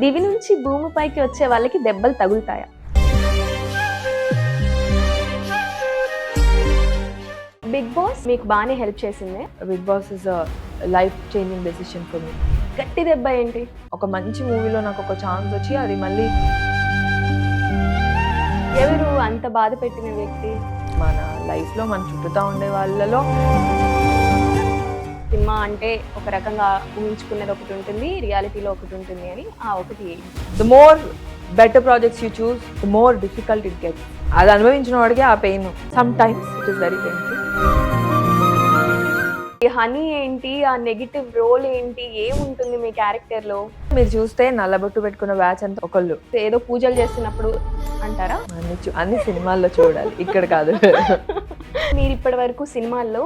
దివి నుంచి భూమిపైకి వచ్చే వాళ్ళకి దెబ్బలు తగులుతాయా? బిగ్ బాస్ మీకు బాగానే హెల్ప్ చేసిందే. Bigg Boss is a life changing decision for me. గట్టి దెబ్బ ఏంటి? ఒక మంచి మూవీలో నాకు ఒక ఛాన్స్ వచ్చి అది మళ్ళీ ఎవరు అంత బాధ పెట్టిన వ్యక్తి? మన లైఫ్లో మన చుట్టూతా ఉండే వాళ్ళలో సినిమా అంటే ఒక రకంగా ఊహించుకున్నది ఒకటి ఉంటుంది, రియాలిటీలో ఒకటి ఉంటుంది అని. ఆ ఒకటి the more better projects you choose the more difficult it gets. అది అనుభవించిన వాడికి ఆ pain some times it is very painful. Honey ఏంటి, ఆ నెగిటివ్ రోల్ ఏంటి, ఏముంటుంది మీ క్యారెక్టర్ లో? మీరు చూస్తే నల్లబొట్టు పెట్టుకున్న బ్యాచ్ అంతా ఒకళ్ళు ఏదో పూజలు చేస్తున్నప్పుడు అంటారా? అన్ని సినిమాల్లో చూడాలి, ఇక్కడ కాదు. మీరు ఇప్పటి వరకు సినిమాల్లో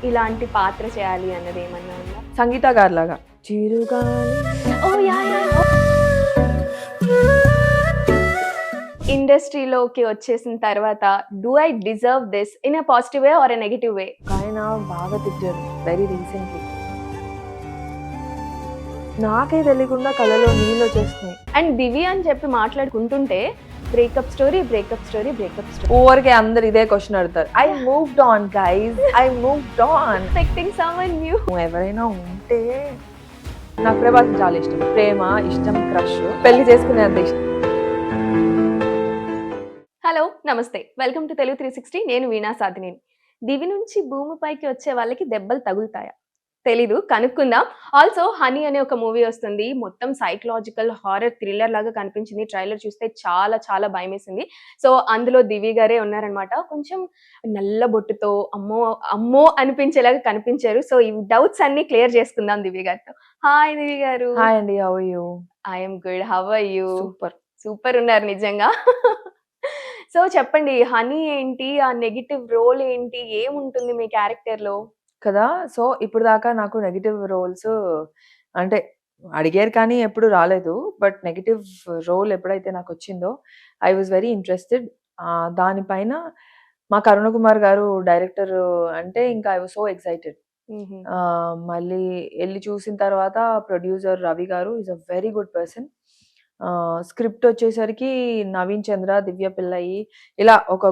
ఇలాంటి పాత్ర చేయాలి అన్నది ఏమన్నా ఉందా? సంగీత గారి లాగా చిరుగాలి. ఇండస్ట్రీలోకి వచ్చేసిన తర్వాత do I deserve this in a positive way or a negative way? ఆయన బాగా తిట్టారు వెరీ రీసెంట్లీ. నాకే తెలియకుండా కళలో నీళ్ళు వచ్చేస్తున్నాయి. అండ్ దివి అని చెప్పి మాట్లాడుకుంటుంటే breakup story breakup story breakup story ఊరికే అందరు ఇదే క్వశ్చన్ అడుగుతారు. I moved on guys, I moved on. Expecting someone new. ఎవరైనా ఉంటే నాకు ప్రభాస్ చాలా ఇష్టం. ప్రేమ ఇష్టం, క్రష్, పెళ్లి చేసుకునేంత ఇష్టం. హలో నమస్తే, వెల్కమ్ టు తెలుగు 360. నేను వీణా సాధినేని. దివి నుంచి భూమిపైకి వచ్చే వాళ్ళకి దెబ్బలు తగులుతాయా? తెలీదు, కనుక్కుందాం. ఆల్సో హనీ అనే ఒక మూవీ వస్తుంది, మొత్తం సైకలాజికల్ హారర్ థ్రిల్లర్ లాగా కనిపించింది. ట్రైలర్ చూస్తే చాలా చాలా భయం వేసింది. సో అందులో దివి గారే ఉన్నారనమాట. కొంచెం నల్ల బొట్టుతో అమ్మో అమ్మో అనిపించేలాగా కనిపించారు. సో ఈ డౌట్స్ అన్ని క్లియర్ చేసుకుందాం దివి గారితో. హాయ్ దివి గారు. హాయ్ అండి, how are you? I'm good, how are you? Super. Super ఉన్నారు నిజంగా. సో చెప్పండి, హనీ ఏంటి, ఆ నెగిటివ్ రోల్ ఏంటి, ఏముంటుంది మీ క్యారెక్టర్ లో? కదా, సో ఇప్పుడు దాకా నాకు నెగిటివ్ రోల్స్ అంటే అడిగారు కానీ ఎప్పుడు రాలేదు. బట్ నెగిటివ్ రోల్ ఎప్పుడైతే నాకు వచ్చిందో ఐ వాజ్ వెరీ ఇంట్రెస్టెడ్. దానిపైన మా కరుణ కుమార్ గారు డైరెక్టర్ అంటే ఇంకా ఐ వాజ్ సో ఎక్సైటెడ్. మళ్ళీ వెళ్ళి చూసిన తర్వాత ప్రొడ్యూసర్ రవి గారు is a very good person. Script వచ్చేసరికి నవీన్ చంద్ర, దివ్య పిల్లయి, ఇలా ఒక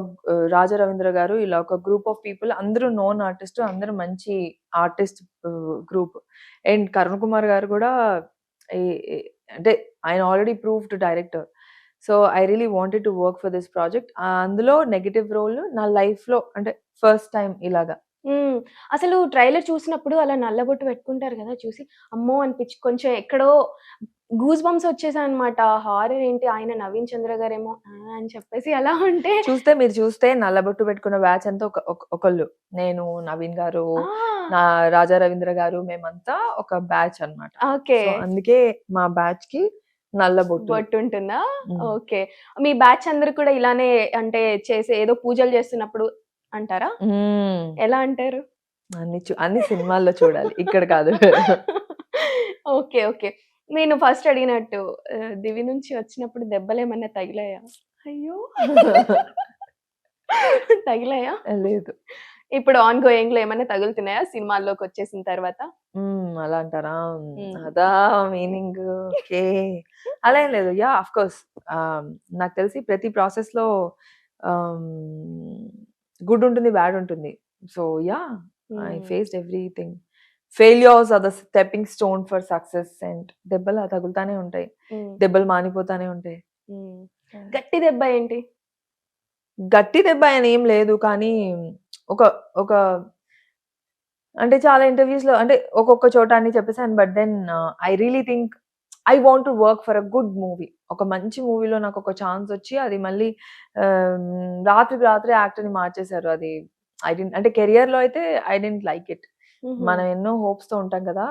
రాజా రవీంద్ర గారు, ఇలా ఒక గ్రూప్ ఆఫ్ పీపుల్, అందరూ నోన్ ఆర్టిస్ట్, అందరూ మంచి artist group. And Karun Kumar గారు కూడా అంటే ఆయన already proved director. So I really wanted to work for this project. అందులో నెగిటివ్ రోల్ నా లైఫ్లో అంటే ఫస్ట్ టైం ఇలాగా. అసలు ట్రైలర్ చూసినప్పుడు అలా నల్లబొట్టు పెట్టుకుంటారు కదా, చూసి అమ్మో అనిపించి కొంచెం ఎక్కడో గూస్ బంప్స్ వచ్చేసా అనమాట. హారర్ ఏంటి, ఆయన నవీన్ చంద్ర గారేమో అని చెప్పేసి అలా ఉంటే మీరు చూస్తే నల్లబొట్టు పెట్టుకున్న బ్యాచ్ అంతా ఒకళ్ళు, నేను, నవీన్ గారు, నా రాజా రవీంద్ర గారు, మేమంతా ఒక బ్యాచ్ అన్నమాట. ఓకే, అందుకే మా బ్యాచ్ కి నల్లబొట్టు బొట్టు ఉంటుందా? ఓకే, మీ బ్యాచ్ అందరు కూడా ఇలానే అంటే చేసే ఏదో పూజలు చేస్తున్నప్పుడు అంటారా? ఎలా అంటారు? అన్ని సినిమాల్లో చూడాలి, ఇక్కడ కాదు. ఓకే ఓకే, నేను ఫస్ట్ అడిగినట్టు దివి నుంచి వచ్చినప్పుడు దెబ్బలు ఏమన్నా తగిలాయా? అయ్యో తగిలాయా? లేదు. ఇప్పుడు ఆన్ గోయింగ్ లో ఏమైనా తగులుతున్నాయా సినిమాల్లోకి వచ్చేసిన తర్వాత? అలా అంటారా? అదా మీనింగ్? ఓకే, అలా ఏం లేదు. Yeah, of course. నాకు తెలిసి ప్రతి ప్రాసెస్ లో గుడ్ ఉంటుంది, బ్యాడ్ ఉంటుంది. So yeah, I faced everything. Failures are the stepping stone for success. And దెబ్బలు తగులుతానే ఉంటాయి, దెబ్బలు మానిపోతానే ఉంటాయి. గట్టి దెబ్బ ఏంటి? గట్టి దెబ్బ అని ఏం లేదు, కానీ ఒక ఒక అంటే చాలా ఇంటర్వ్యూస్ లో అంటే ఒక్కొక్క చోట అన్ని చెప్పేసాను. But then I really think I want to work for a good movie. ఒక మంచి మూవీలో నాకు ఒక ఛాన్స్ వచ్చి అది మళ్ళీ రాత్రికి రాత్రి యాక్టర్ని మార్చేశారు. అది ఐ డెంట్ అంటే కెరియర్ లో అయితే ఐ డెంట్ లైక్ ఇట్. మనం ఎన్నో హోప్స్ తో ఉంటాం కదా,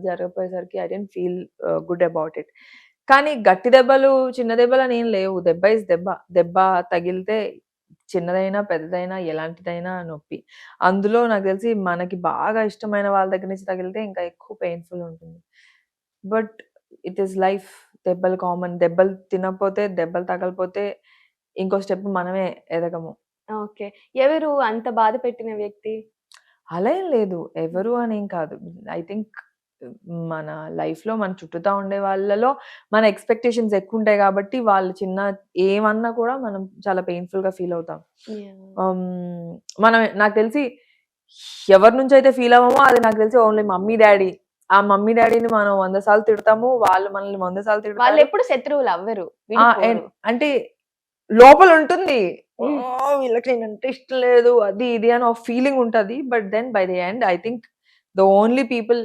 జరగపోయేసరికి I didn't feel good about it. కానీ గట్టి దెబ్బలు చిన్న దెబ్బలు అని ఏం లేవు. దెబ్బ ఇస్ దెబ్బ. దెబ్బ తగిలితే చిన్నదైనా పెద్దదైనా ఎలాంటిదైనా నొప్పి. అందులో నాకు తెలిసి మనకి బాగా ఇష్టమైన వాళ్ళ దగ్గర నుంచి తగిలితే ఇంకా ఎక్కువ పెయిన్ఫుల్ ఉంటుంది. But it is life. దెబ్బలు కామన్. దెబ్బలు తినకపోతే, దెబ్బలు తగలపోతే ఇంకో స్టెప్ మనమే ఎదగము. ఓకే, ఎవరు అంత బాధ పెట్టిన వ్యక్తి? అలా ఏం లేదు, ఎవరు అని ఏం కాదు. ఐ థింక్ మన లైఫ్‌లో మన చుట్టూతా ఉండే వాళ్ళలో మన ఎక్స్‌పెక్టేషన్స్ ఎక్కువుంటాయి గాబట్టి, వాళ్ళు చిన్న ఏమన్నా కూడా మనం చాలా పెయిన్‌ఫుల్‌గా ఫీల్ అవుతాం. మనం నాకు తెలిసి ఎవరి నుంచైతే ఫీల్ అవ్వమో అది నాకు తెలిసి ఓన్లీ మమ్మీ, డ్యాడీ. ఆ మమ్మీ, డ్యాడీని మనం 100 సార్లు తిడతాము. వాళ్ళు మనల్ని 100 సార్లు తిడతారు. వాళ్ళెప్పుడు శత్రువులు అవ్వరు. అండ్ అంటే లోపల ఉంటుంది. వీళ్ళకి నేనంటే ఇష్టం లేదు. అది ఇది అని ఒక ఫీలింగ్ ఉంటది. But then by the end I think the only people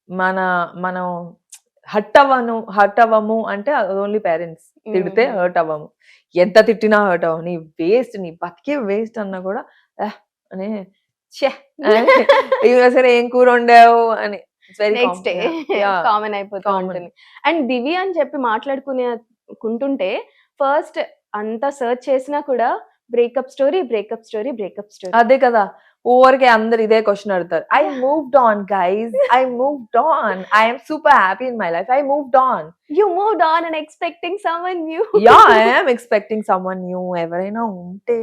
మనం హర్ట్ అవ్వము అంటే అది ఓన్లీ పేరెంట్స్. తిడితే హర్ట్ అవ్వము. ఎంత తిట్టినా హర్ట్ అవ్వము. నీ వేస్ట్, నీ బతికే వేస్ట్ అన్నా కూడా అని ఛే! సరే ఏం కూర వండావు అని నెక్స్ట్ డే కామన్ అయిపోతూ ఉంటుంది. అండ్ దివ్య అని చెప్పి మాట్లాడుకుంటుంటే ఫస్ట్ అంతా సర్చ్ చేసినా కూడా బ్రేకప్ స్టోరీ. అదే కదా! ఊరికే అందరు ఇదే క్వశ్చన్ అడుగుతారు. I moved on guys. I am super happy in my life. I moved on. You moved on and expecting someone new. I am expecting someone new. ఎవరైనా ఉంటే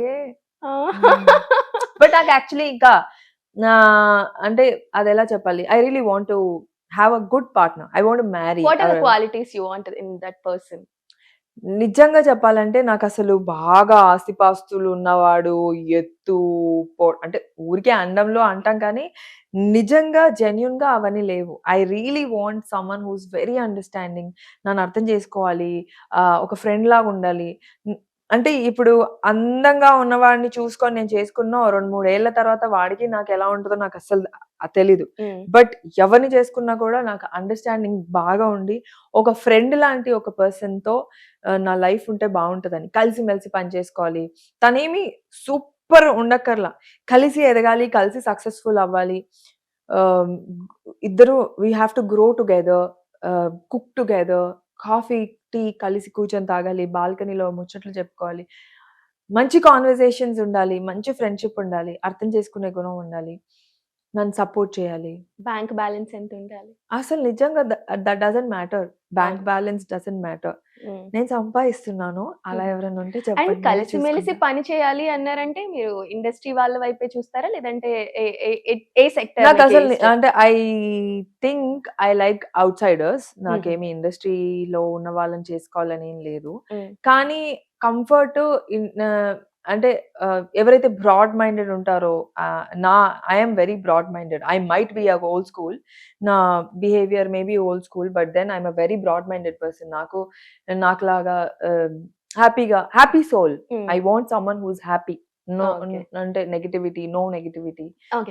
బట్ నాకు యాక్చువల్లీ ఇంకా అంటే అదెలా చెప్పాలి? I really want to have a good partner. I want to marry. What are the qualities you want in that person? నిజంగా చెప్పాలంటే నాకసలు బాగా ఆస్తిపాస్తులు ఉన్నవాడు, ఎత్తు అంటే ఊరికే అండంలో అంటాం కానీ, నిజంగా జెన్యూన్‌గా అవన్నీ లేవు. I really want someone who is very understanding. నన్ను అర్థం చేసుకోవాలి. ఒక ఫ్రెండ్ లాగా ఉండాలి. అంటే ఇప్పుడు అందంగా ఉన్నవాడిని చూసుకొని నేను చేసుకున్న 2, 3 ఏళ్ల తర్వాత వాడికి నాకు ఎలా ఉంటదో నాకు అస్సలు తెలీదు. బట్ ఎవరిని చేసుకున్నా కూడా నాకు అండర్‌స్టాండింగ్ బాగా ఉండి, ఒక ఫ్రెండ్ లాంటి ఒక పర్సన్‌తో నా లైఫ్ ఉంటే బావుంటదని. కలిసిమెలిసి పని చేసుకోవాలి. తనేమి సూపర్ ఉండక్కర్లా. కలిసి ఎదగాలి, కలిసి సక్సెస్‌ఫుల్ అవ్వాలి. ఇద్దరు we have to grow together, cook together, coffee, tea కలిసి కూర్చొని తాగాలి. బాల్కనీలో ముచ్చట్లు చెప్పుకోవాలి. మంచి కాన్వర్సేషన్స్ ఉండాలి. మంచి ఫ్రెండ్‌షిప్ ఉండాలి. అర్థం చేసుకునే గుణం ఉండాలి. నన్ను సపోర్ట్ చేయాలి. బ్యాంక్ బ్యాలెన్స్ ఎంత ఉండాలి? అసలు నిజంగా that doesn't matter. Bank balance doesn't matter. నేను సంపాదిస్తున్నాను. అలా ఎవరైనా ఉంటే అండ్ చెప్పండి. కలిసిమెలిసి పని చేయాలి అన్నారంటే మీరు ఇండస్ట్రీ వాళ్ళ వైపే చూస్తారా? లేదంటే ఏ సెక్టర్? నాకు అసలు అంటే ఐ థింక్ ఐ లైక్ ఔట్‌సైడర్స్. నాకేమి ఇండస్ట్రీలో ఉన్న వాళ్ళని చేసుకోవాలని ఏం లేదు. కానీ కంఫర్ట్ అంటే ఎవరైతే బ్రాడ్ మైండెడ్ ఉంటారో I am very broad minded. I might be a old school. నా behaviour may be old school. But then I am a very broad minded person. నాకులాగా happy soul. I want someone who is happy. No అంటే negativity, no negativity.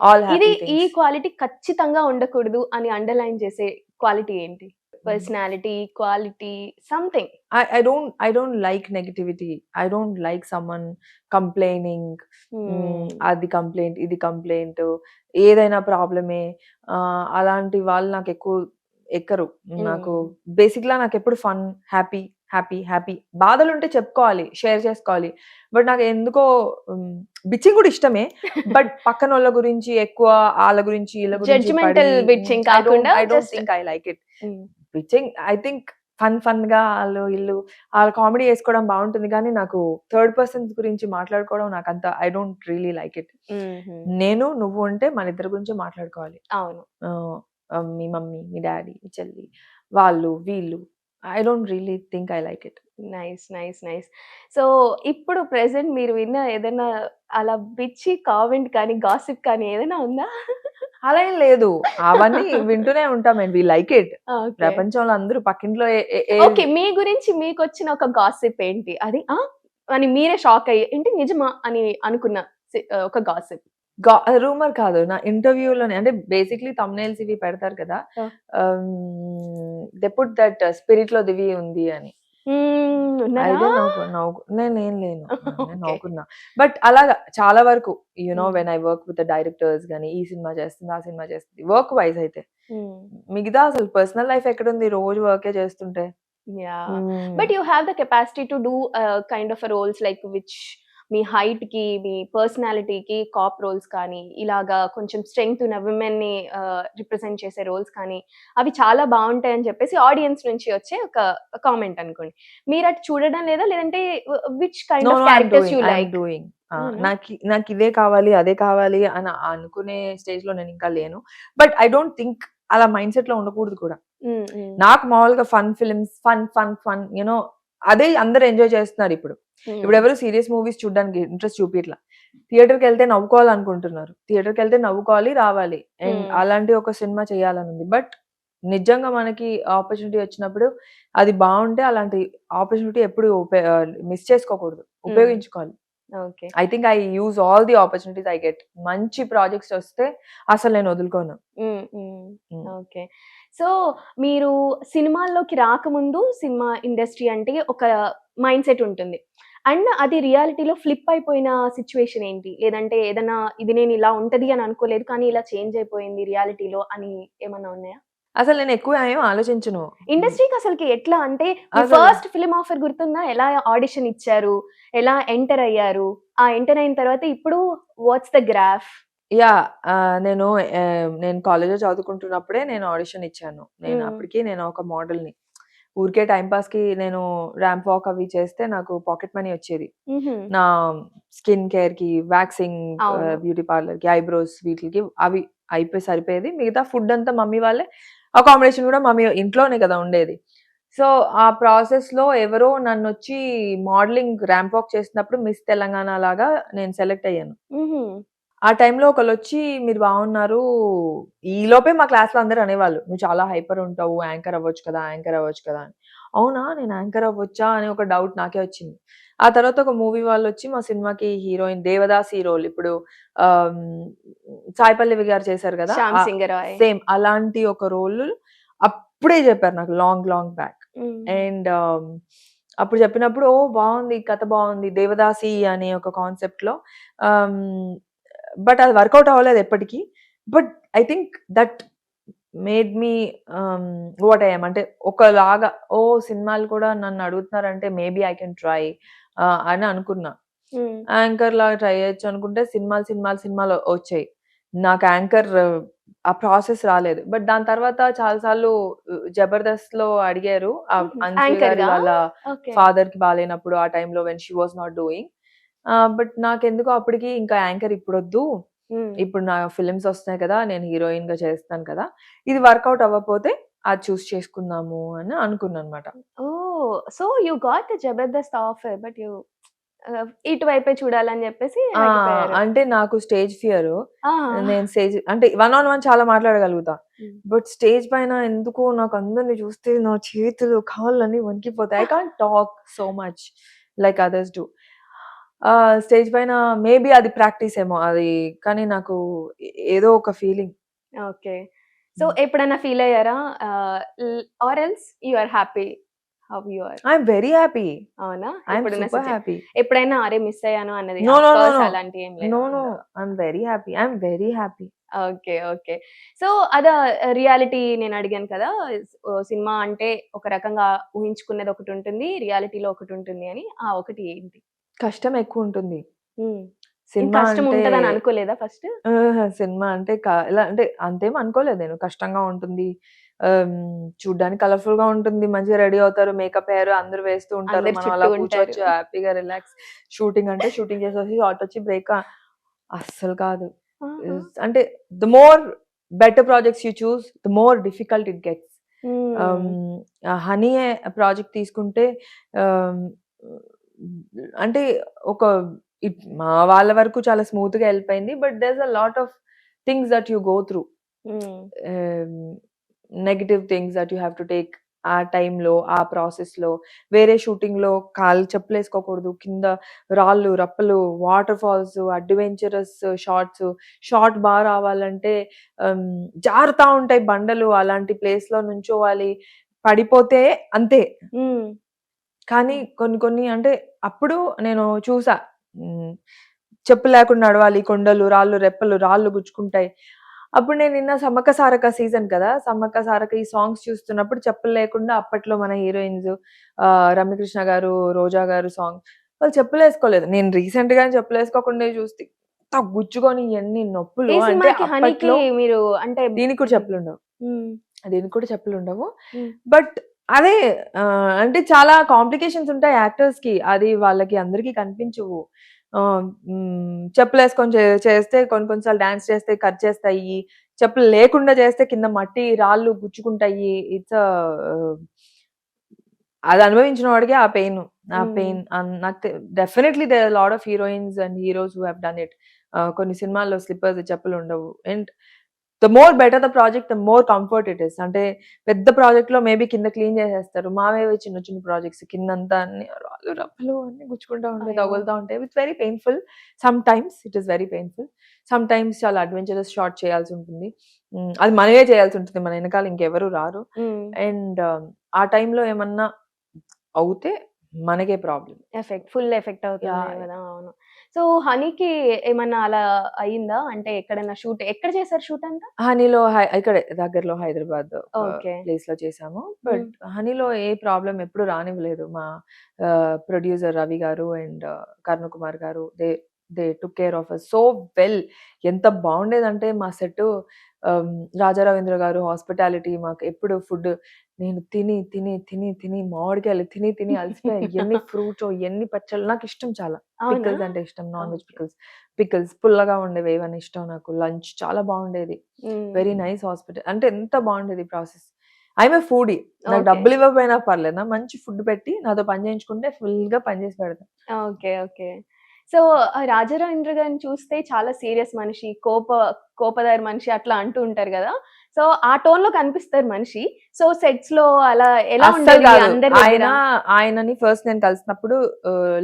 All happy things. ఈ quality ఖచ్చితంగా ఉండకూడదు అని underline చేసే quality ఏంటి? Personality, quality, something. I don't like negativity. I don't like someone complaining. అది complaint, ఇది complaint, ఏదైనా ప్రాబ్లమే. అలాంటి వాళ్ళు నాకు ఎక్కువ ఎక్కరు. నాకు బేసిక్‌గా నాకెప్పుడు ఫన్, హ్యాపీ. బాధలుంటే చెప్పుకోవాలి, షేర్ చేసుకోవాలి. బట్ నాకు ఎందుకో బిచ్చింగ్ కూడా ఇష్టమే. బట్ పక్కనోళ్ళ గురించి ఎక్కువ ఆళ్ళ గురించి, ఈళ్ళ గురించి జడ్జ్‌మెంటల్ బిచ్చింగ్ కాకుండా I don't think I like it. బిచ్చింగ్ ఐ థింక్ ఫన్‌గా ఆళ్ళు కామెడీ చేసుకోవడం బావుంటుంది కానీ నాకు థర్డ్ పర్సన్స్ గురించి మాట్లాడుకోవడం నాకంత I don't really like it. నేను, నువ్వు ఉంటే మన ఇద్దరి గురించే మాట్లాడుకోవాలి. అవును. మీ మమ్మీ, మీ డ్యాడీ, మీ చెల్లి, వాళ్ళు, వీళ్ళు. I don't really think I like it. Nice. So ఇప్పుడు ప్రెజెంట్ మీరు విన్న ఏదైనా అలా బిచ్చి కామెంట్ కానీ, గాసిప్ కానీ ఏదైనా ఉందా? అలా ఏం లేదు. అవన్నీ వింటూనే ఉంటాం. We like it. ప్రపంచంలో అందరూ పక్కింట్లో ఓకే. మీ గురించి మీకొచ్చిన ఒక గాసిప్ ఏంటి? అది అని మీరే షాక్ అయ్యి ఏంటి నిజమా అని అనుకున్న ఒక గాసిప్. రూమర్ కాదు. నా ఇంటర్వ్యూలోనే అంటే బేసిక్‌లీ థంబ్‌నెయిల్స్ ఇవి పెడతారు కదా! దే పుట్ దట్ స్పిరిట్‌లో దివి ఉంది అని. అయితే నేనేం లేను. నేను నవ్వుకున్నా. బట్ అలాగా చాలా వరకు when I work with the directors గాని, ఈ సినిమా చేస్తుంది, ఆ సినిమా చేస్తుంది. వర్క్ వైస్ అయితే. మిగతా అసలు పర్సనల్ లైఫ్ ఎక్కడుంది? రోజు వర్కే చేస్తుంటే. But you have the capacity to do kind of roles like which మీ హైట్ కి, మీ పర్సనాలిటీకి కాప్ రోల్స్ కానీ, ఇలాగా కొంచెం స్ట్రెంగ్త్ ఉన్న విమెన్ ని రిప్రజెంట్ చేసే రోల్స్ కానీ, అవి చాలా బాగుంటాయని చెప్పేసి ఆడియన్స్ నుంచి వచ్చే ఒక కామెంట్ అనుకోండి. మీరు అటు చూడడం లేదా? లేదంటే which kind of characters you like? Doing. నాకు ఇదే కావాలి, అదే కావాలి అని అనుకునే స్టేజ్ లో నేను ఇంకా లేను. బట్ ఐ డోంట్ థింక్ అలా మైండ్ సెట్ లో ఉండకూడదు కూడా. నాకు మామూలుగా ఫన్ ఫిల్మ్స్, ఫన్ యూనో అదే అందరు ఎంజాయ్ చేస్తున్నారు ఇప్పుడు. ఇప్పుడు ఎవరు సీరియస్ మూవీస్ చూడడానికి ఇంట్రెస్ట్ చూపిట్లా. థియేటర్కి వెళ్తే నవ్వుకోవాలనుకుంటున్నారు, థియేటర్కి వెళ్తే నవ్వుకోవాలి రావాలి, అండ్ అలాంటి ఒక సినిమా చేయాలని ఉంది. బట్ నిజంగా మనకి ఆపర్చునిటీ వచ్చినప్పుడు అది బాగుంటే అలాంటి ఆపర్చునిటీ ఎప్పుడు మిస్ చేసుకోకూడదు, ఉపయోగించుకోవాలి. Okay. I think I use all the opportunities I get. మంచి ప్రాజెక్ట్స్ వస్తే అసలు నేను వదులుకోను. ఓకే. సో మీరు సినిమాల్లోకి రాకముందు సినిమా ఇండస్ట్రీ అంటే ఒక మైండ్ సెట్ ఉంటుంది. అండ్ అది రియాలిటీలో ఫ్లిప్ అయిపోయిన సిచ్యువేషన్ ఏంటి? లేదంటే ఏదైనా ఇది నేను ఇలా ఉంటది అని అనుకోలేదు కానీ ఇలా చేంజ్ అయిపోయింది రియాలిటీలో అని ఏమన్నా ఉన్నాయా? అసలు నేను ఎక్కువ ఏం ఆలోచించను. ఇండస్ట్రీకి అసలుకి ఎట్లా అంటే మీ అసలు- ఫస్ట్ ఫిల్మ్ ఆఫర్ గుర్తుందా? ఎలా ఆడిషన్ ఇచ్చారు? ఎలా ఎంటర్ అయ్యారు? ఆ ఎంటర్ అయిన తర్వాత ఇప్పుడు వాట్స్ ద గ్రాఫ్? యా నేను కాలేజ్లో చదువుకుంటున్నప్పుడే నేను ఆడిషన్ ఇచ్చాను. నేను అప్పటికి నేను ఒక మోడల్ని. ఊరికే టైం పాస్ కి నేను ర్యాంప్ వాక్ అవి చేస్తే నాకు పాకెట్ మనీ వచ్చేది. నా స్కిన్ కేర్ కి, వ్యాక్సింగ్, అవును. బ్యూటీ పార్లర్ కి, ఐబ్రోస్ వీటికి అవి అయిపోయి సరిపోయేది. మిగతా ఫుడ్ అంతా మమ్మీ వాళ్ళే, అకామిడేషన్ కూడా మమ్మీ ఇంట్లోనే కదా ఉండేది. సో ఆ ప్రాసెస్ లో ఎవరో నన్ను వచ్చి మోడలింగ్ ర్యాంప్ వాక్ చేసినప్పుడు మిస్ తెలంగాణ లాగా నేను సెలెక్ట్ అయ్యాను. ఆ టైంలో ఒకళ్ళు వచ్చి మీరు బాగున్నారు, ఈ లోపే మా క్లాస్ లో అందరూ అనేవాళ్ళు నువ్వు చాలా హైపర్ ఉంటావు, యాంకర్ అవ్వచ్చు కదా అని. అవునా, నేను యాంకర్ అవ్వచ్చా అని ఒక డౌట్ నాకే వచ్చింది. ఆ తర్వాత ఒక మూవీ వాళ్ళు వచ్చి మా సినిమాకి హీరోయిన్ దేవదాసి రోల్, ఇప్పుడు సాయి పల్లవి గారు చేశారు కదా, శ్యామ్ సింగరాయ్. సేమ్ అలాంటి ఒక రోల్ అప్పుడే చెప్పారు నాకు, లాంగ్ బ్యాక్. అండ్ అప్పుడు చెప్పినప్పుడు ఓ బాగుంది, కథ బాగుంది, దేవదాసి అనే ఒక కాన్సెప్ట్ లో. బట్ అది వర్కౌట్ అవ్వలేదు ఎప్పటికీ. But I think that made me what I am. అంటే ఒకలాగా ఓ సినిమాలు కూడా నన్ను అడుగుతున్నారంటే మేబీ ఐ కెన్ ట్రై అని అనుకున్నా. యాంకర్ లాగా ట్రై చేయొచ్చు అనుకుంటే సినిమాలు వచ్చాయి. నాకు యాంకర్ ఆ ప్రాసెస్ రాలేదు. బట్ దాని తర్వాత చాలాసార్లు జబర్దస్త్ లో అడిగారు, అంజలి గారి వాళ్ళ ఫాదర్ కి బాగాలేనప్పుడు, ఆ టైంలో when she was not doing. But నాకెందుకో అప్పటికి ఇంకా యాంకర్ ఇప్పుడు వద్దు, ఇప్పుడు నా ఫిలిమ్స్ వస్తున్నాయి కదా, నేను హీరోయిన్ గా చేస్తాను కదా, ఇది వర్కౌట్ అవ్వకపోతే అది చూస్ చేసుకుందాము అని అనుకున్నాను అనమాట. Oh so you got the Jabardasth offer but you ఇటువైపే చూడాలని చెప్పేసి ఆగిపోయారు. అంటే నాకు స్టేజ్ ఫియర్. నేను స్టేజ్ అంటే 1-on-1 చాలా మాట్లాడగలుగుతా. బట్ స్టేజ్ పైన ఎందుకో నాకు అందరిని చూస్తే నా చేతులు కాళ్ళని వణికిపోతాయి. I can't talk so much like others do. Stage పైన మేబీ అది ప్రాక్టీస్ ఏమో అది, కానీ నాకు ఏదో ఒక ఫీలింగ్. ఓకే. సో ఎప్పుడైనా ఫీల్ అయ్యారా or else you are happy how you are? I am very happy. అవునా? I am super happy. ఎప్పుడైనా అరే మిస్ అయ్యాను అన్నది No. అలాంటి ఏం లేదు? No. I'm very happy. I'm very happy. Okay. So అదా రియాలిటీ నేను అడిగాను కదా, సినిమా అంటే ఒక రకంగా ఊహించుకున్నది ఒకటి ఉంటుంది, రియాలిటీలో ఒకటి ఉంటుంది అని. ఆ ఒకటి ఏంటి? కష్టం ఎక్కువ ఉంటుంది. సినిమా కష్టం ఉంటదని అనుకోలేదా ఫస్ట్? సినిమా అంటే ఎలా అంటే అంతేం అనుకోలేదు నేను. కష్టంగా ఉంటుంది, చూడ్డానికి కలర్ఫుల్ గా ఉంటుంది, మంచిగా రెడీ అవుతారు, మేకప్ హెయిర్ అందరూ వేస్తూ ఉంటారు, మనం అలా కూర్చోవచ్చు హ్యాపీగా రిలాక్స్. షూటింగ్ అంటే షూటింగ్ చేసి షార్ట్ వచ్చి బ్రేక్, అస్సలు కాదు. అంటే the more better projects you choose the more difficult it gets. Honey project తీసుకుంటే అంటే ఒక మా వాళ్ళ వరకు చాలా స్మూత్ గా వెళ్ళిపోయింది. But there is a lot of things that you go through, negative things that you have to take ఆ టైంలో, ఆ ప్రాసెస్ లో. వేరే షూటింగ్ లో కాళ్ళు చెప్పులు వేసుకోకూడదు, కింద రాళ్ళు రప్పలు, వాటర్ ఫాల్స్, అడ్వెంచరస్ షార్ట్ బాగా రావాలంటే జారుతా ఉంటాయి బండలు, అలాంటి ప్లేస్ లో నుంచోవాలి, పడిపోతే అంతే. కానీ కొన్ని అంటే అప్పుడు నేను చూసా, చెప్పు లేకుండా నడవాలి, కొండలు, రాళ్ళు, రెప్పలు, రాళ్ళు గుచ్చుకుంటాయి. అప్పుడు నేను నిన్న సమ్మక్క సారక్క సీజన్ కదా, సమ్మక్క సారక్క ఈ సాంగ్స్ చూస్తున్నప్పుడు చెప్పులు లేకుండా అప్పట్లో మన హీరోయిన్స్ రమ్యకృష్ణ గారు, రోజా గారు సాంగ్, వాళ్ళు చెప్పులు వేసుకోలేదు. నేను రీసెంట్ గా చెప్పులు వేసుకోకుండా చూస్తే గుచ్చుకొని ఎన్ని నొప్పులు. అంటే అప్పట్లో మీరు అంటే దీనికి కూడా చెప్పులు ఉండవు. బట్ అదే అంటే చాలా కాంప్లికేషన్స్ ఉంటాయి యాక్టర్స్ కి, అది వాళ్ళకి అందరికి కనిపించవు. చెప్పులు వేసుకొని చేస్తే కొన్నిసార్లు డాన్స్ చేస్తే కట్ చేస్తాయి, చెప్పులు లేకుండా చేస్తే కింద మట్టి రాళ్ళు గుచ్చుకుంటాయి. ఇట్స్ అది అనుభవించిన వాడికి ఆ పెయిన్ నాకు definitely there lot of heroines and heroes who have done it. కొన్ని సినిమాల్లో స్లిప్పర్స్ చెప్పులు ఉండవు. And the more better the project, the more comfort it is. అంటే పెద్ద ప్రాజెక్ట్ లో మేబీ కింద క్లీన్ చేసేస్తారు, మావేవి చిన్న చిన్న ప్రాజెక్ట్స్ కిందంతా అన్ని రాళ్ళు రప్పలు అన్ని గుచ్చుకుంటా ఉంటాయి, తగులుతూ ఉంటాయి. It's very painful. Some times it is very painful. Some times చాలా అడ్వెంచరస్ షాట్ చేయాల్సి ఉంటుంది. అది మనమే చేయాల్సి ఉంటుంది, మన వెనకాల ఇంకెవరు రారు. అండ్ ఆ టైంలో ఏమన్నా అవుతే మనకే ప్రాబ్లం, ఫుల్ ఎఫెక్ట్ అవుతుంది కదా. అవును. సో హనీకి ఏమన్నా అలా అయిందా? అంటే ఎక్కడైనా షూట్ ఎక్కడ చేశారు షూట్ అంతా? హనీలో ఇక్కడే దగ్గరలో హైదరాబాద్ ఓకే. ప్లేస్ లో చేసాము. బట్ హనీలో ఏ ప్రాబ్లం ఎప్పుడు రానివ్వలేదు. మా ప్రొడ్యూసర్ రవి గారు అండ్ కరుణ్ కుమార్ గారు, they took care of us so well. ఎంత బాగుండేదంటే మా సెట్, రాజా రవీంద్ర గారు హాస్పిటాలిటీ, మాకు ఎప్పుడు ఫుడ్, నేను తిని తిని తిని తిని మామిడికాయలు తిని తిని అలసిపోయా. ఎన్ని ఫ్రూట్స్, ఎన్ని పచ్చళ్ళు, నాకు ఇష్టం చాలా. పికిల్స్ అంటే ఇష్టం, నాన్ వెజ్ పికిల్స్ పుల్లగా ఉండేవి ఏవన్నీ ఇష్టం నాకు. లంచ్ చాలా బాగుండేది, వెరీ నైస్ హాస్పిటల్. అంటే ఎంత బాగుండేది ప్రాసెస్. ఐఎమ్ ఏ ఫుడీ, నాకు డబ్బులు ఇవ్వకపోయినా పర్లేదు, నా మంచి ఫుడ్ పెట్టి నాతో పని చేయించుకుంటే ఫుల్ గా పని చేసి పెడతాను. Okay, okay. So Raja Ravindra గారిని చూస్తే చాలా సీరియస్ మనిషి, కోపదారి మనిషి అట్లా అంటూ ఉంటారు కదా. సో ఆ టోన్ లో కనిపిస్తారు మనిషి. సో సెట్స్ లో అలా ఎలా ఉండేది అందరి దగ్గర? ఆయనని ఫస్ట్ నేను కలిసినప్పుడు